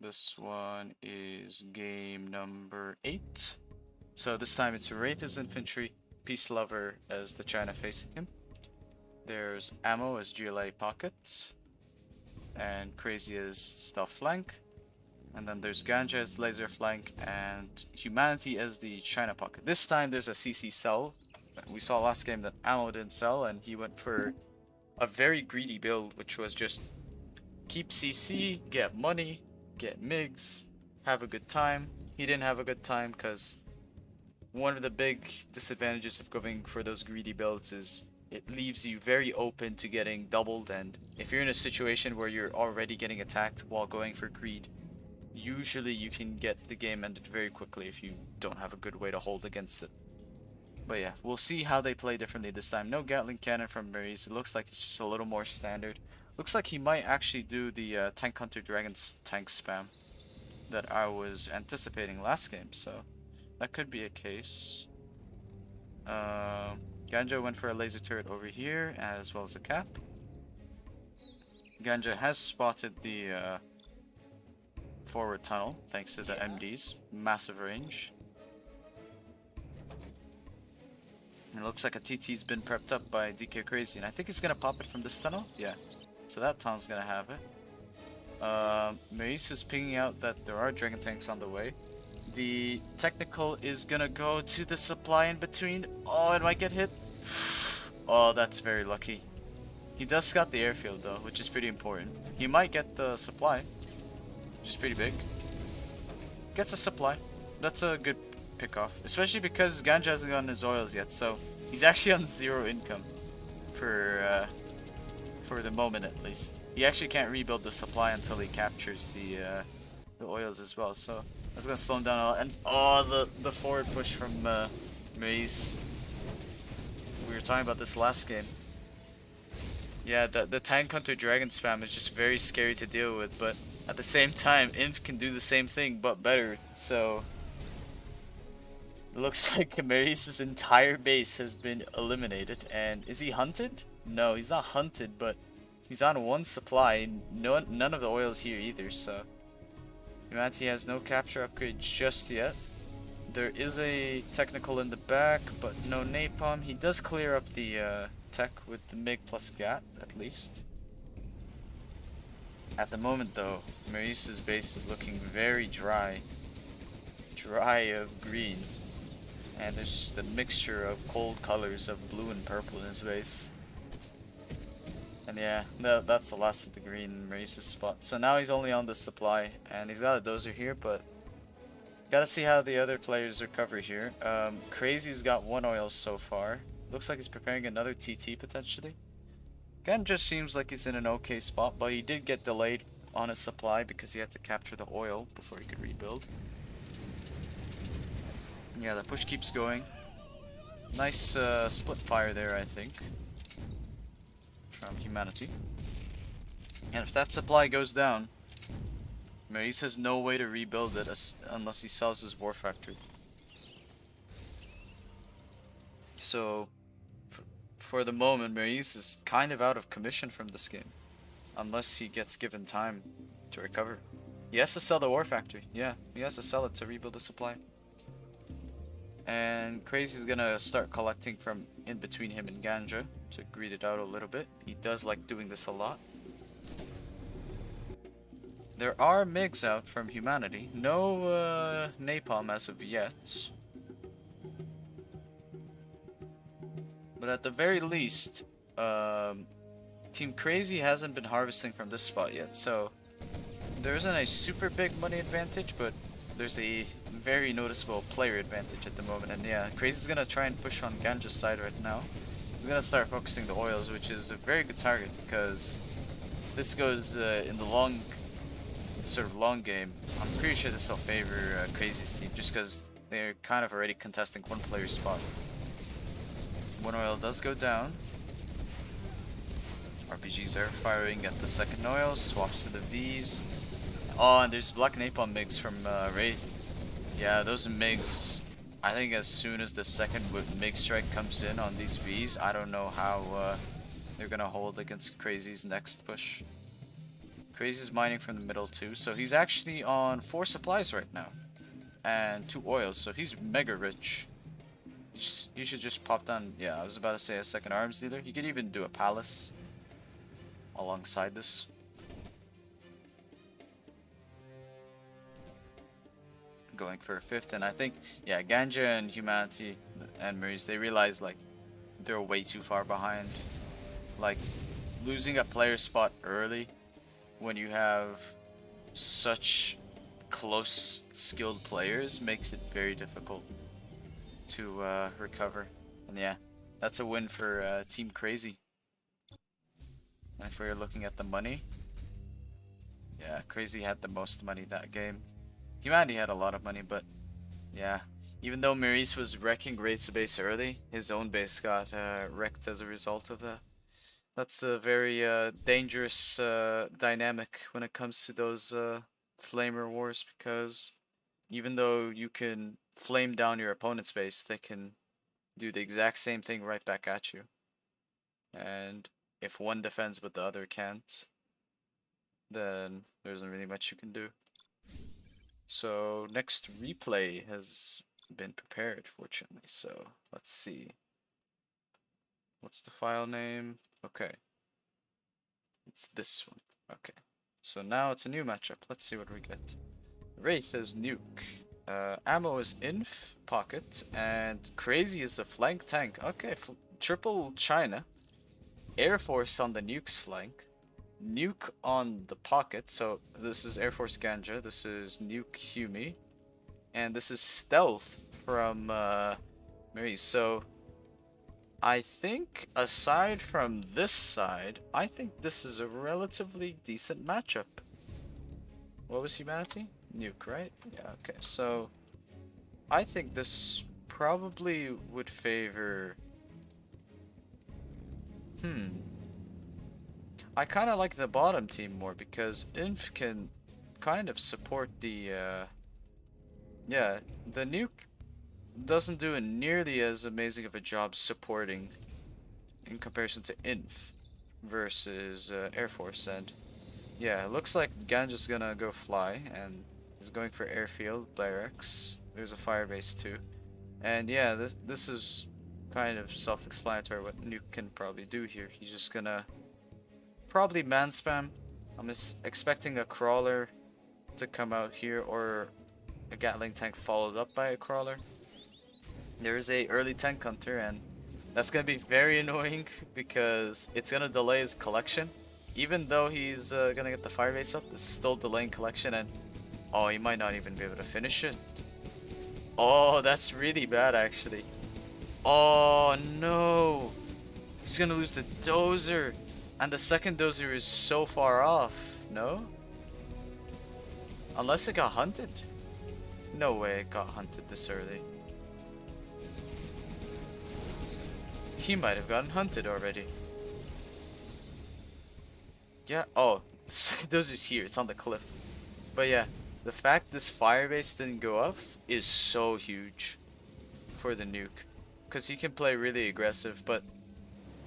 this one is game number 8. So this time it's Wraith as infantry, PeaceLover as the China facing him. There's Ammo as GLA pocket, and Crazy as stealth flank. And then there's Ganja as laser flank, and Humanity as the China pocket. This time there's a CC sell. We saw last game that Ammo didn't sell, and he went for a very greedy build, which was just keep CC, get money, get MiGs, have a good time. He didn't have a good time because one of the big disadvantages of going for those greedy builds is it leaves you very open to getting doubled, and if you're in a situation where you're already getting attacked while going for greed, usually you can get the game ended very quickly if you don't have a good way to hold against it. But yeah, we'll see how they play differently this time. No Gatling cannon from Maurice. It looks like it's just a little more standard. Looks like he might actually do the Tank Hunter Dragon's tank spam that I was anticipating last game, so that could be a case. Ganja went for a laser turret over here, as well as a cap. Ganja has spotted the forward tunnel, thanks to the MDs. Massive range. It looks like a TT's been prepped up by DK Crazy, and I think he's gonna pop it from this tunnel. Yeah, so that tunnel's gonna have it. Maurice is pinging out that there are dragon tanks on the way. The technical is gonna go to the supply in between. Oh, it might get hit. Oh, that's very lucky. He does scout the airfield though, which is pretty important. He might get the supply, which is pretty big. Gets a supply. That's a good pick off, especially because Ganja hasn't gotten his oils yet, so he's actually on 0 income for the moment at least. He actually can't rebuild the supply until he captures the oils as well, so that's gonna slow him down a lot. And oh, the forward push from Maurice. We were talking about this last game. Yeah, the Tank Hunter Dragon spam is just very scary to deal with, but at the same time, Inf can do the same thing but better, so it looks like Maurice's entire base has been eliminated. And is he hunted? No, he's not hunted, but he's on 1 supply. None of the oils here either, so Humanity has no capture upgrade just yet. There is a technical in the back, but no napalm. He does clear up the tech with the MiG plus GAT, at least. At the moment, though, Maurice's base is looking very dry. Dry of green. And there's just a mixture of cold colors of blue and purple in his base. And yeah, that's the last of the green in Maurice's spot. So now he's only on the supply, and he's got a dozer here, but gotta see how the other players recover here. Crazy's got 1 oil so far. Looks like he's preparing another TT potentially. Again, just seems like he's in an okay spot, but he did get delayed on his supply because he had to capture the oil before he could rebuild. Yeah, the push keeps going. Nice split fire there, I think, from Humanity. And if that supply goes down, Maurice has no way to rebuild it unless he sells his war factory. So, for the moment, Maurice is kind of out of commission from this game, unless he gets given time to recover. He has to sell the war factory. Yeah, he has to sell it to rebuild the supply. And Crazy's gonna start collecting from in between him and Ganja to greed it out a little bit. He does like doing this a lot. There are MiGs out from Humanity. No napalm as of yet. But at the very least, Team Crazy hasn't been harvesting from this spot yet. So there isn't a super big money advantage, but there's a very noticeable player advantage at the moment. And yeah, Crazy's gonna try and push on Ganja's side right now. He's gonna start focusing the oils, which is a very good target because if this goes in the long sort of long game, I'm pretty sure this will favor Crazy's team just because they're kind of already contesting one player spot. One oil does go down. RPGs are firing at the second oil, swaps to the Vs. Oh, and there's Black Napalm MiGs from Wraith. Yeah, those MiGs, I think as soon as the second MiG strike comes in on these Vs, I don't know how they're gonna hold against Crazy's next push. Crazy's mining from the middle too, so he's actually on 4 supplies right now. And 2 oils, so he's mega rich. He should just pop down, yeah, I was about to say a second arms dealer. He could even do a palace alongside this. Going for a 5th, and I think, yeah, Ganja and Humanity and Maurice, they realize like they're way too far behind. Like losing a player spot early when you have such close skilled players makes it very difficult to recover. And yeah, that's a win for Team Crazy. And if we're looking at the money, yeah, Crazy had the most money that game. Humanity had a lot of money, but yeah, even though Maurice was wrecking Wraith's base early, his own base got wrecked as a result of that. That's the very dangerous dynamic when it comes to those flamer wars, because even though you can flame down your opponent's base, they can do the exact same thing right back at you. And if one defends but the other can't, then there isn't really much you can do. So next replay has been prepared, fortunately, so let's see. What's the file name? Okay. It's this one. Okay. So now it's a new matchup. Let's see what we get. Wraith is nuke. Ammo is inf, pocket, and Crazy is a flank tank. Okay, triple China. Air Force on the nuke's flank. Nuke on the pocket. So this is Air Force Ganja. This is Nuke Hummi. And this is Stealth from Maurice. So I think aside from this side, I think this is a relatively decent matchup. What was Humanity? Nuke, right? Yeah, okay. So I think this probably would favor... I kind of like the bottom team more because Inf can kind of support the... Yeah, the nuke doesn't do nearly as amazing of a job supporting in comparison to Inf versus Air Force. And yeah, it looks like Ganja's gonna go fly and is going for airfield, barracks. There's a firebase too. And yeah, this is kind of self-explanatory what Nuke can probably do here. He's just gonna probably man spam. I'm expecting a crawler to come out here or a Gatling tank followed up by a crawler. There's a early tank hunter, and that's gonna be very annoying because it's gonna delay his collection. Even though he's gonna get the firebase up, it's still delaying collection, and oh, he might not even be able to finish it. Oh, that's really bad actually. Oh no! He's gonna lose the dozer, and the second dozer is so far off. No? Unless it got hunted. No way it got hunted this early. He might have gotten hunted already. Yeah, oh, the second dozer's here, it's on the cliff. But yeah, the fact this firebase didn't go up is so huge for the nuke. Because he can play really aggressive, but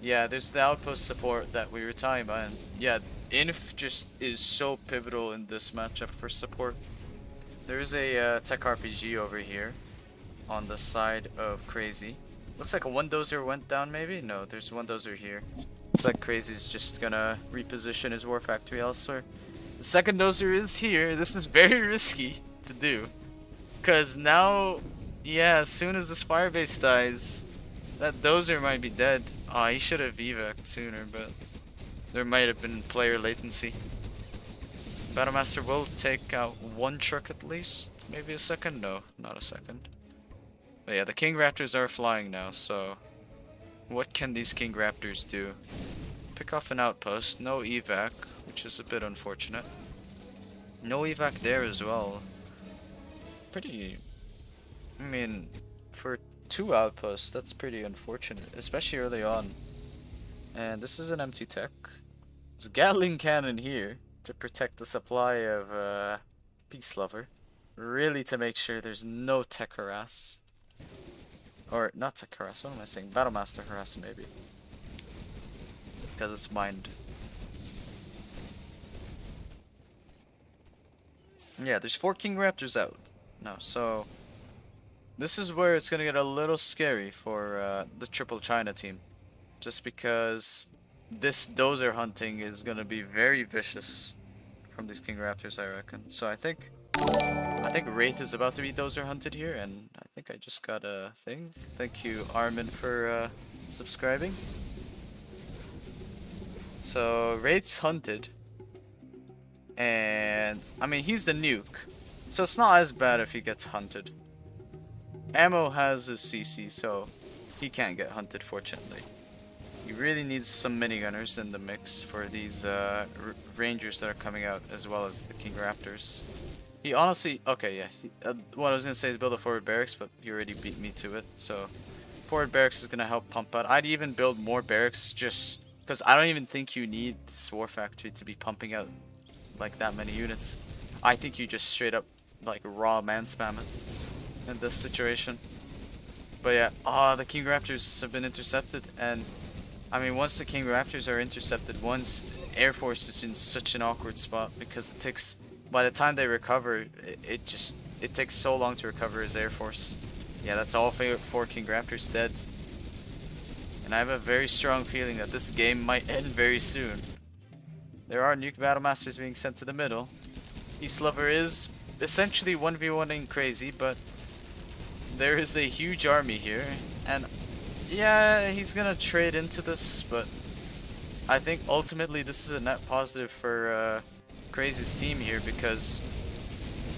yeah, there's the outpost support that we were talking about. And yeah, Inf just is so pivotal in this matchup for support. There's a tech RPG over here on the side of Crazy. Looks like a one dozer went down maybe? No, there's one dozer here. Looks like Crazy's just gonna reposition his war factory elsewhere. The second dozer is here. This is very risky to do. Because now, yeah, as soon as this firebase dies, that dozer might be dead. Aw, he should have evac'd sooner, but there might have been player latency. Battlemaster will take out one truck at least. Maybe a second? No, not a second. But yeah, the King Raptors are flying now, so what can these King Raptors do? Pick off an outpost, no evac, which is a bit unfortunate. No evac there as well. Pretty, I mean, for 2 outposts, that's pretty unfortunate, especially early on. And this is an empty tech. There's a Gatling cannon here to protect the supply of PeaceLover. Really to make sure there's no tech harass. Or, not tech harass, what am I saying? Battlemaster harass, maybe. Because it's mined. Yeah, there's 4 King Raptors out. No, so... This is where it's gonna get a little scary for the Triple China team. Just because this dozer hunting is gonna be very vicious from these King Raptors, I reckon. So I think Wraith is about to be dozer hunted here, and I think I just got a thing. Thank you, Armin, for subscribing. So Wraith's hunted, and I mean he's the nuke, so it's not as bad if he gets hunted. Ammo has his CC, so he can't get hunted, fortunately. He really needs some minigunners in the mix for these rangers that are coming out, as well as the King Raptors. He honestly, okay, yeah. What I was gonna say is build a forward barracks, but he already beat me to it. So forward barracks is gonna help pump out. I'd even build more barracks just because I don't even think you need this war factory to be pumping out like that many units. I think you just straight up like raw man spam it in this situation. But yeah, the King Raptors have been intercepted, and I mean once the King Raptors are intercepted, once Air Force is in such an awkward spot because it takes, by the time they recover, it takes so long to recover his Air Force. Yeah, that's all 4 King Raptors dead. And I have a very strong feeling that this game might end very soon. There are nuke Battlemasters being sent to the middle. PeaceLover is essentially 1v1ing crazy, but there is a huge army here, and yeah, he's gonna trade into this, but I think ultimately this is a net positive for Crazy's team here, because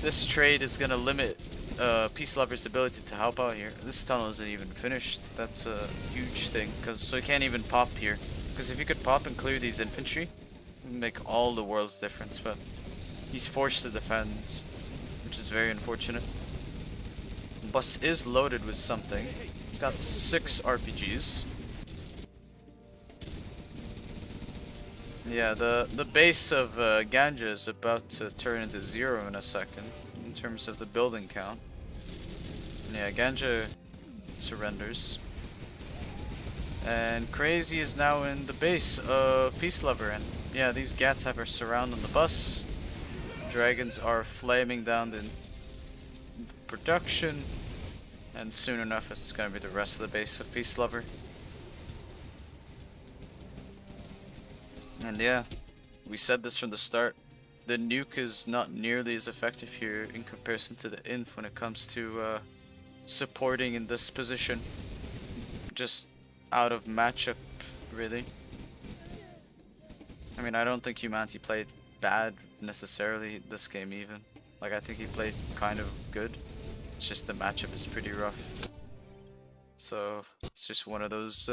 this trade is gonna limit PeaceLover's ability to help out here. This tunnel isn't even finished. That's a huge thing, so he can't even pop here. Because if he could pop and clear these infantry, it would make all the world's difference, but he's forced to defend, which is very unfortunate. Bus is loaded with something. It's got 6 RPGs. Yeah, the base of Ganja is about to turn into 0 in a second in terms of the building count. And yeah, Ganja surrenders. And Crazy is now in the base of PeaceLover, and yeah, these Gats have a surround on the bus. Dragons are flaming down the production, and soon enough it's gonna be the rest of the base of PeaceLover. And yeah, we said this from the start. The nuke is not nearly as effective here in comparison to the inf when it comes to supporting in this position. Just out of matchup, really. I mean, I don't think Humanity played bad necessarily this game even. Like, I think he played kind of good. It's just the matchup is pretty rough. So, it's just one of those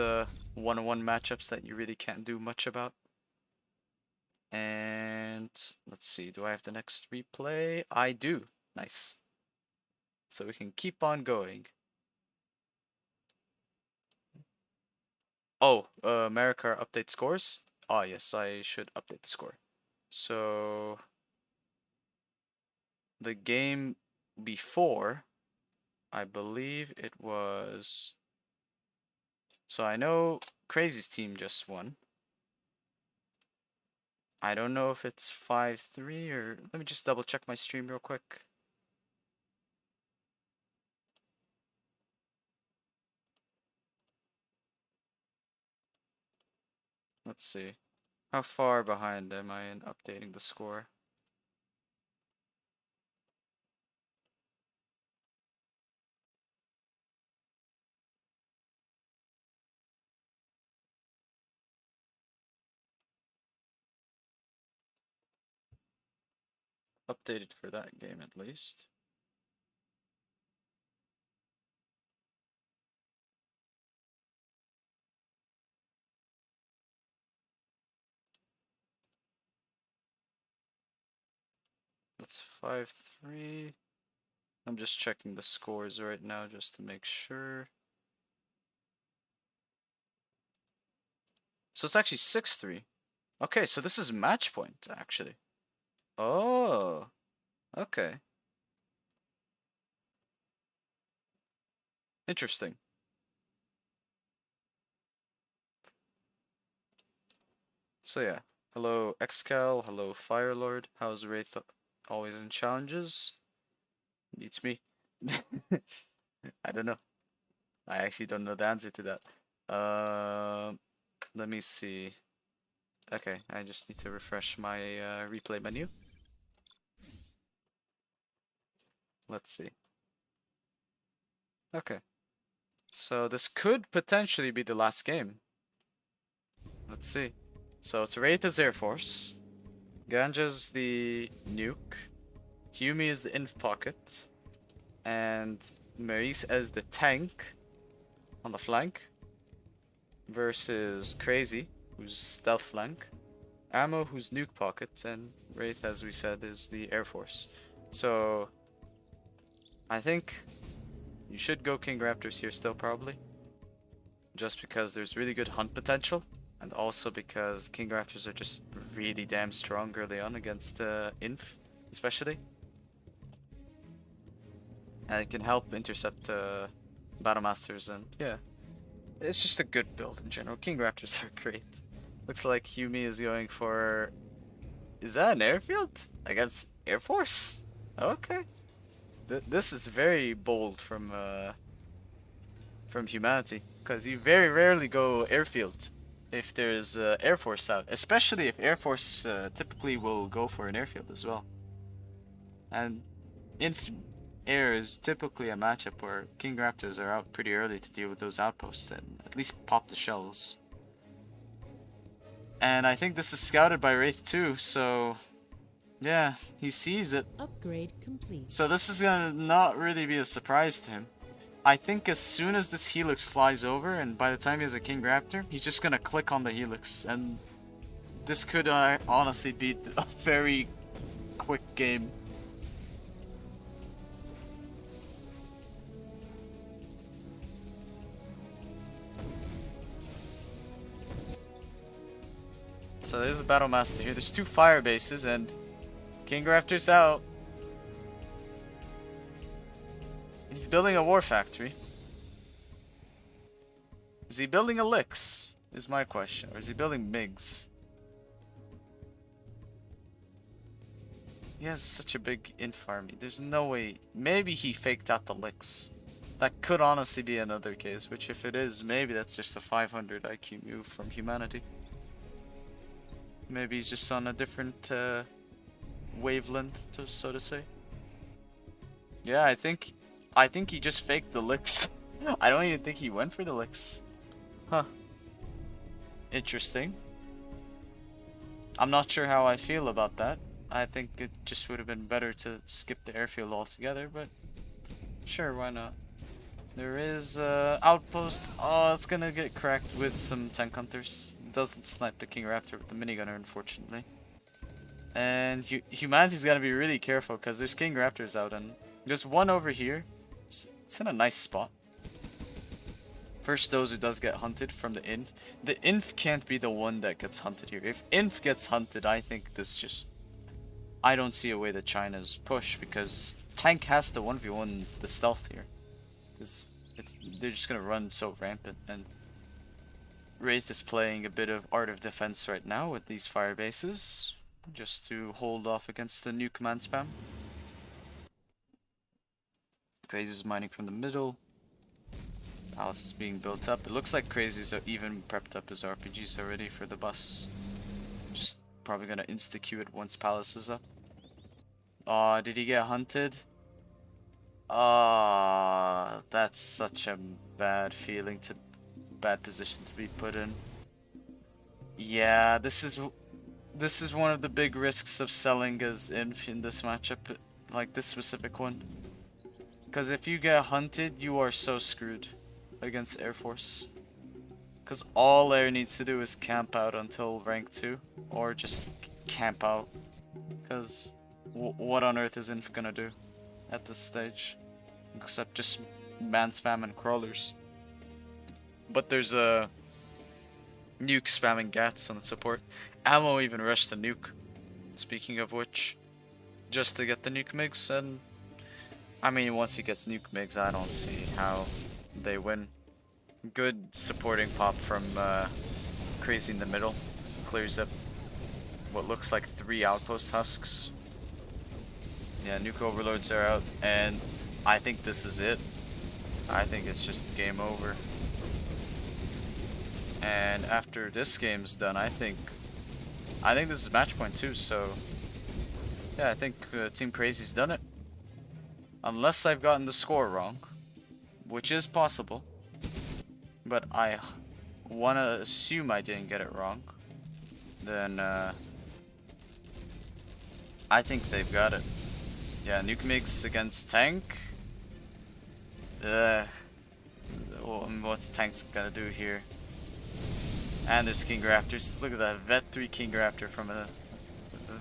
one-on-one matchups that you really can't do much about. And let's see, do I have the next replay? I do. Nice. So we can keep on going. Oh, America update scores? Oh yes, I should update the score. So the game before, I believe it was, so I know Crazy's team just won. I don't know if it's 5-3 or, let me just double check my stream real quick. Let's see. How far behind am I in updating the score? Updated for that game at least. That's 5-3. I'm just checking the scores right now just to make sure. So it's actually 6-3. Okay, so this is match point, actually. Oh, okay. Interesting. So yeah, hello Excal, hello Firelord. How's Wraith always in challenges? Beats me. I don't know. I actually don't know the answer to that. Let me see. Okay, I just need to refresh my replay menu. Let's see. Okay. So this could potentially be the last game. Let's see. So it's Wraith as Air Force. Ganja's the nuke. Hummi is the inf pocket. And Maurice as the tank on the flank. Versus Crazy, who's stealth flank. Ammo, who's nuke pocket. And Wraith, as we said, is the Air Force. So I think you should go King Raptors here still, probably. Just because there's really good hunt potential. And also because the King Raptors are just really damn strong early on against Inf, especially. And it can help intercept Battle Masters, and yeah. It's just a good build in general. King Raptors are great. Looks like Hummi is going for... Is that an airfield? Against Air Force? Okay. This is very bold from humanity. Because you very rarely go airfield if there's Air Force out. Especially if Air Force typically will go for an airfield as well. And Inf Air is typically a matchup where King Raptors are out pretty early to deal with those outposts and at least pop the shells. And I think this is scouted by Wraith too, so yeah, he sees it. Upgrade complete. So this is gonna not really be a surprise to him. I think as soon as this Helix flies over, and by the time he has a King Raptor, he's just gonna click on the Helix, and this could honestly be a very quick game. So there's the Battle Master here. There's 2 fire bases and King Raptor's out. He's building a war factory. Is he building a Lix? Is my question. Or is he building MiGs? He has such a big inf army. There's no way. Maybe he faked out the Lix. That could honestly be another case. Which if it is, maybe that's just a 500 IQ move from humanity. Maybe he's just on a different wavelength, so to say. Yeah, I think he just faked the Lix. I don't even think he went for the Lix. Huh. Interesting. I'm not sure how I feel about that. I think it just would have been better to skip the airfield altogether, but sure, why not? There is outpost. Oh, it's gonna get cracked with some tank hunters. Doesn't snipe the King Raptor with the minigunner, unfortunately. And humanity's gotta be really careful because there's King Raptors out, and there's one over here. It's in a nice spot. First dozer does get hunted from the Inf. The Inf can't be the one that gets hunted here. If Inf gets hunted, I think this just... I don't see a way that China's push, because tank has to 1v1 the stealth here. They're just gonna run so rampant, and Wraith is playing a bit of Art of Defense right now with these fire bases, just to hold off against the new command spam. Crazy's mining from the middle. Palace is being built up. It looks like Crazy's even prepped up his RPGs already for the bus. Just probably gonna insta-queue it once Palace is up. Aw, did he get hunted? Ah, that's such a bad position to be put in. Yeah, this is one of the big risks of selling as Inf in this matchup, like this specific one. Because if you get hunted, you are so screwed against Air Force. Because all Air needs to do is camp out until rank 2, or just camp out. Because what on earth is Inf gonna do at this stage? Except just ban spam and crawlers. But there's a nuke spamming gats on the support. Ammo even rushed the nuke. Speaking of which, just to get the nuke mix, and I mean once he gets nuke mix, I don't see how they win. Good supporting pop from Crazy in the middle. Clears up what looks like 3 outpost husks. Yeah, nuke overloads are out, and I think this is it. I think it's just game over. And after this game's done, I think this is match point too. So yeah, I think Team Crazy's done it. Unless I've gotten the score wrong, which is possible. But I want to assume I didn't get it wrong. Then I think they've got it. Yeah, nuke mix against tank. What's tank's gonna do here? And there's King Raptors. Look at that, Vet 3 King Raptor from a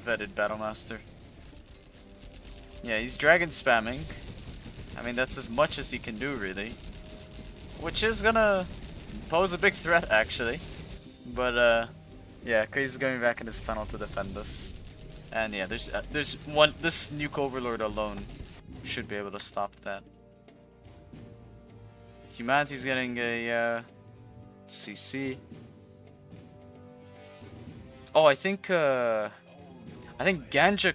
vetted Battlemaster. Yeah, he's dragon spamming. I mean, that's as much as he can do, really. Which is gonna pose a big threat, actually. But, yeah, Crazy's going back in his tunnel to defend this. And yeah, there's one, this nuke overlord alone should be able to stop that. Humanity's getting a, CC. Oh, I think Ganja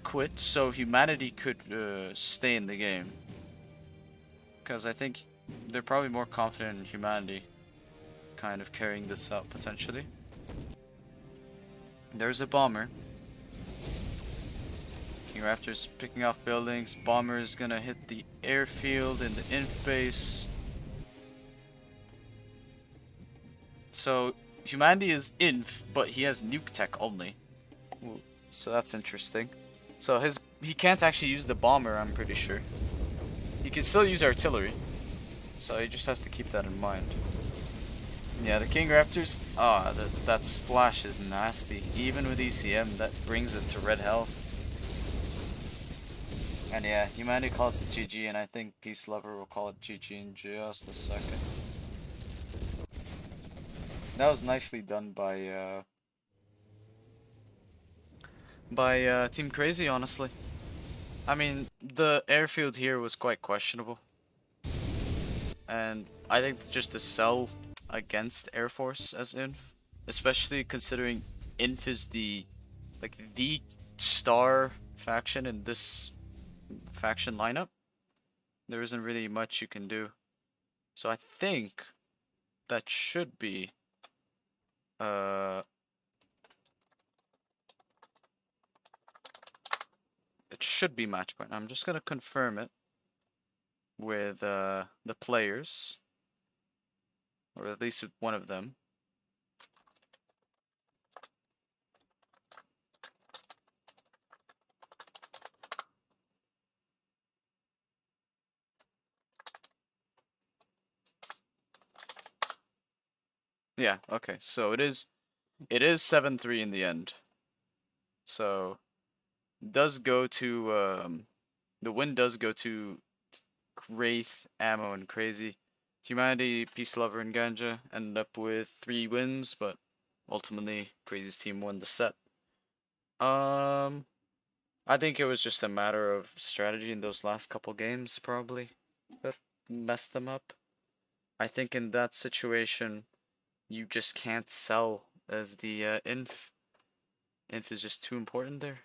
quit so Humanity could stay in the game. Because I think they're probably more confident in Humanity kind of carrying this out potentially. There's a bomber. King Raptor's picking off buildings. Bomber is gonna hit the airfield in the inf base. So Humanity is inf, but he has nuke tech only. Ooh, so that's interesting. So he can't actually use the bomber, I'm pretty sure. He can still use artillery. So he just has to keep that in mind. Yeah, the King Raptors, that splash is nasty. Even with ECM, that brings it to red health. And yeah, Humanity calls it GG, and I think PeaceLover will call it GG in just a second. That was nicely done by Team Crazy, honestly. I mean, the airfield here was quite questionable. And I think just the sell against Air Force as Inf, especially considering Inf is the star faction in this faction lineup, there isn't really much you can do. So I think that should be it should be match point. I'm just gonna confirm it with the players, or at least with one of them. Yeah, okay. So it is 7-3 in the end. So does go to the win does go to Wraith, Ammo, and Crazy. Humanity, PeaceLover, and Ganja ended up with 3 wins, but ultimately Crazy's team won the set. I think it was just a matter of strategy in those last couple games, probably, that messed them up. I think in that situation, you just can't sell as the inf. Inf is just too important there.